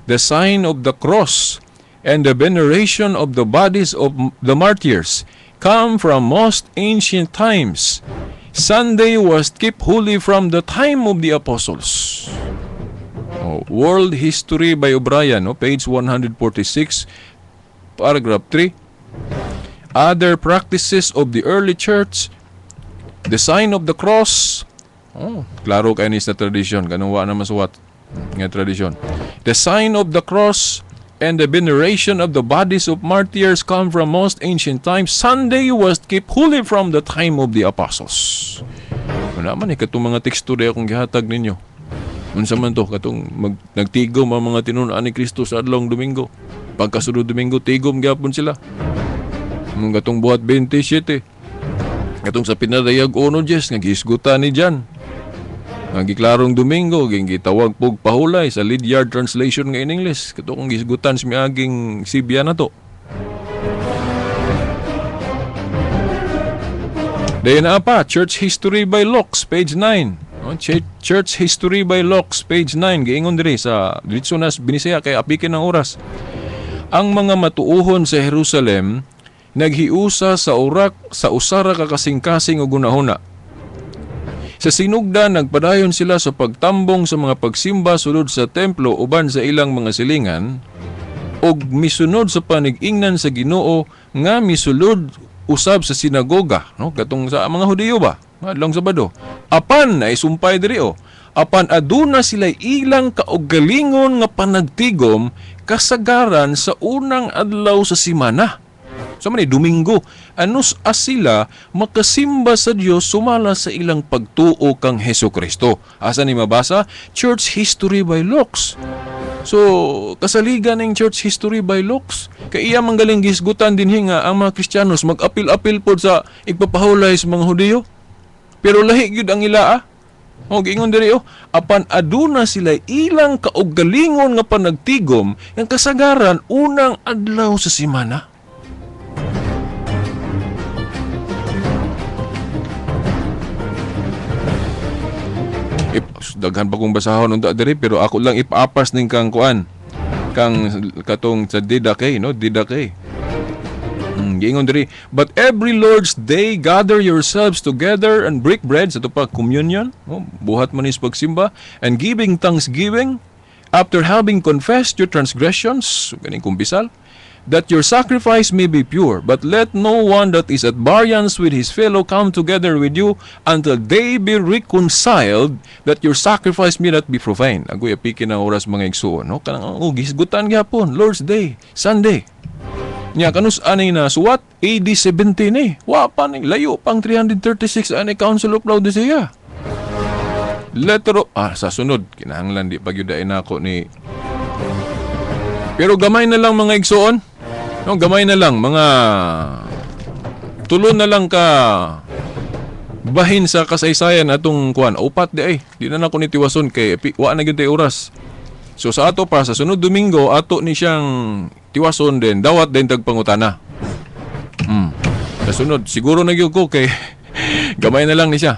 the sign of the cross, and the veneration of the bodies of the martyrs come from most ancient times. Sunday was kept holy from the time of the apostles. World History by O'Brien, page 146, paragraph 3. Other practices of the early church, the sign of the cross. Klaro kayo na tradisyon. Ganun wa na masuwat nga tradisyon. The sign of the cross and the veneration of the bodies of martyrs come from most ancient times. Sunday was kept holy from the time of the apostles. Naman katong mga teksto dayo akong gihatag ninyo. Unsa man to katong nagtigom ang mga tinun-an ni Kristo sa adlong Domingo. Pagkasunod Domingo tigom gyapon sila. Mong katong buhat 27. Katong sa pinadayag 1:10 nga gihisgutan ni Jan. Ang giklarong Domingo, gitawag pog pahulay sa Ledyard translation nga in English. Kato kong gisgutan sa miaging Sibya na to. Dayon na pa, Church History by Locks, page 9. Church History by Locks, page 9. Giingon diri sa Diretso na Binisaya kay apikin ng oras. Ang mga matuuhon sa Jerusalem naghiusa sa urak sa usara ka kasing-kasing ug gunahuna. Sa sinugdan, nagpadayon sila sa pagtambong sa mga pagsimba sulod sa templo uban sa ilang mga silingan ug misunod sa panig-ingnan sa Ginoo nga misulod usab sa sinagoga, katong sa mga Hudiyo ba? Adlong Sabado. Apan na isumpay diri apan aduna sila ilang kaugalingon nga panagtigom kasagaran sa unang adlaw sa semana. Sa Domingo, anus sila makasimba sa Dios sumala sa ilang pagtuo kang Hesukristo. Asa ni mabasa? Church History by Locks. So, kasaligan ng Church History by Locks. Kaya iya manggaling gisgutan din nga ang mga Kristiyanos mag-apil-apil po sa igpapahulay sa mga Hudiyo. Pero lahi gyud ang ilaa. Giingon diri apan aduna sila ilang kaugalingon nga panagtigom yang kasagaran unang adlaw sa semana. Daghan pa kong basahon unta diri pero ako lang ipaapas ning kang kuan kang katong sa Didache Didache. Giingon diri, but every Lord's Day gather yourselves together and break bread sa pa communion, buhat man is pagsimba, and giving thanksgiving after having confessed your transgressions, kaning kumpisal, that your sacrifice may be pure, but let no one that is at variance with his fellow come together with you until they be reconciled, that your sacrifice may not be profane. Agoy apikin ang oras mga igsuon. Kanang gisgutan gyapon, Lord's Day, Sunday. Nya kanus ani na suwat AD 17 wa pa ning layo pang 336 ani Council of Laodicea. Letter sa sunod kinahanglan di pagyudain nako ni. Pero gamay na lang mga igsuon. Gamay na lang mga tulo na lang ka bahin sa kasaysayan atong kuan upat di ay di na nako ni tiwason kay wa na gyud tay oras. So sa ato pa sa sunod Domingo ato ni siyang tiwason din dawat din tagpangutana. Sa sunod siguro na gyud ko kay gamay na lang ni siya.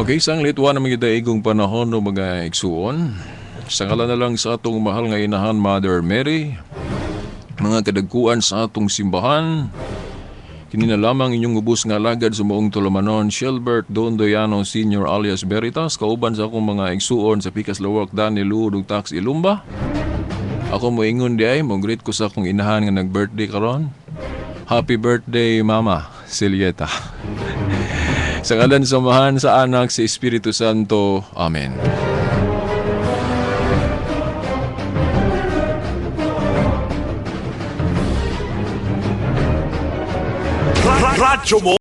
Okay, sang litwa na mga daigong panahon no mga igsuon. Sa ngala na lang sa atong mahal nga inahan Mother Mary, mga kadagkuan sa atong simbahan, kini na lamang inyong ubos nga lagad sa moong tulumanon, Shelbert Don Doyano Sr. alias Veritas, kauban sa akong mga igsuon sa Pikas Lawak, Daniel Ludog Tax Ilumba. Ako mo ingon di ay, greet ko sa akong inahan nga nag-birthday karon. Happy birthday, Mama Silieta. Sa ngalan samahan sa anak sa Espiritu Santo. Amen. Radyo mo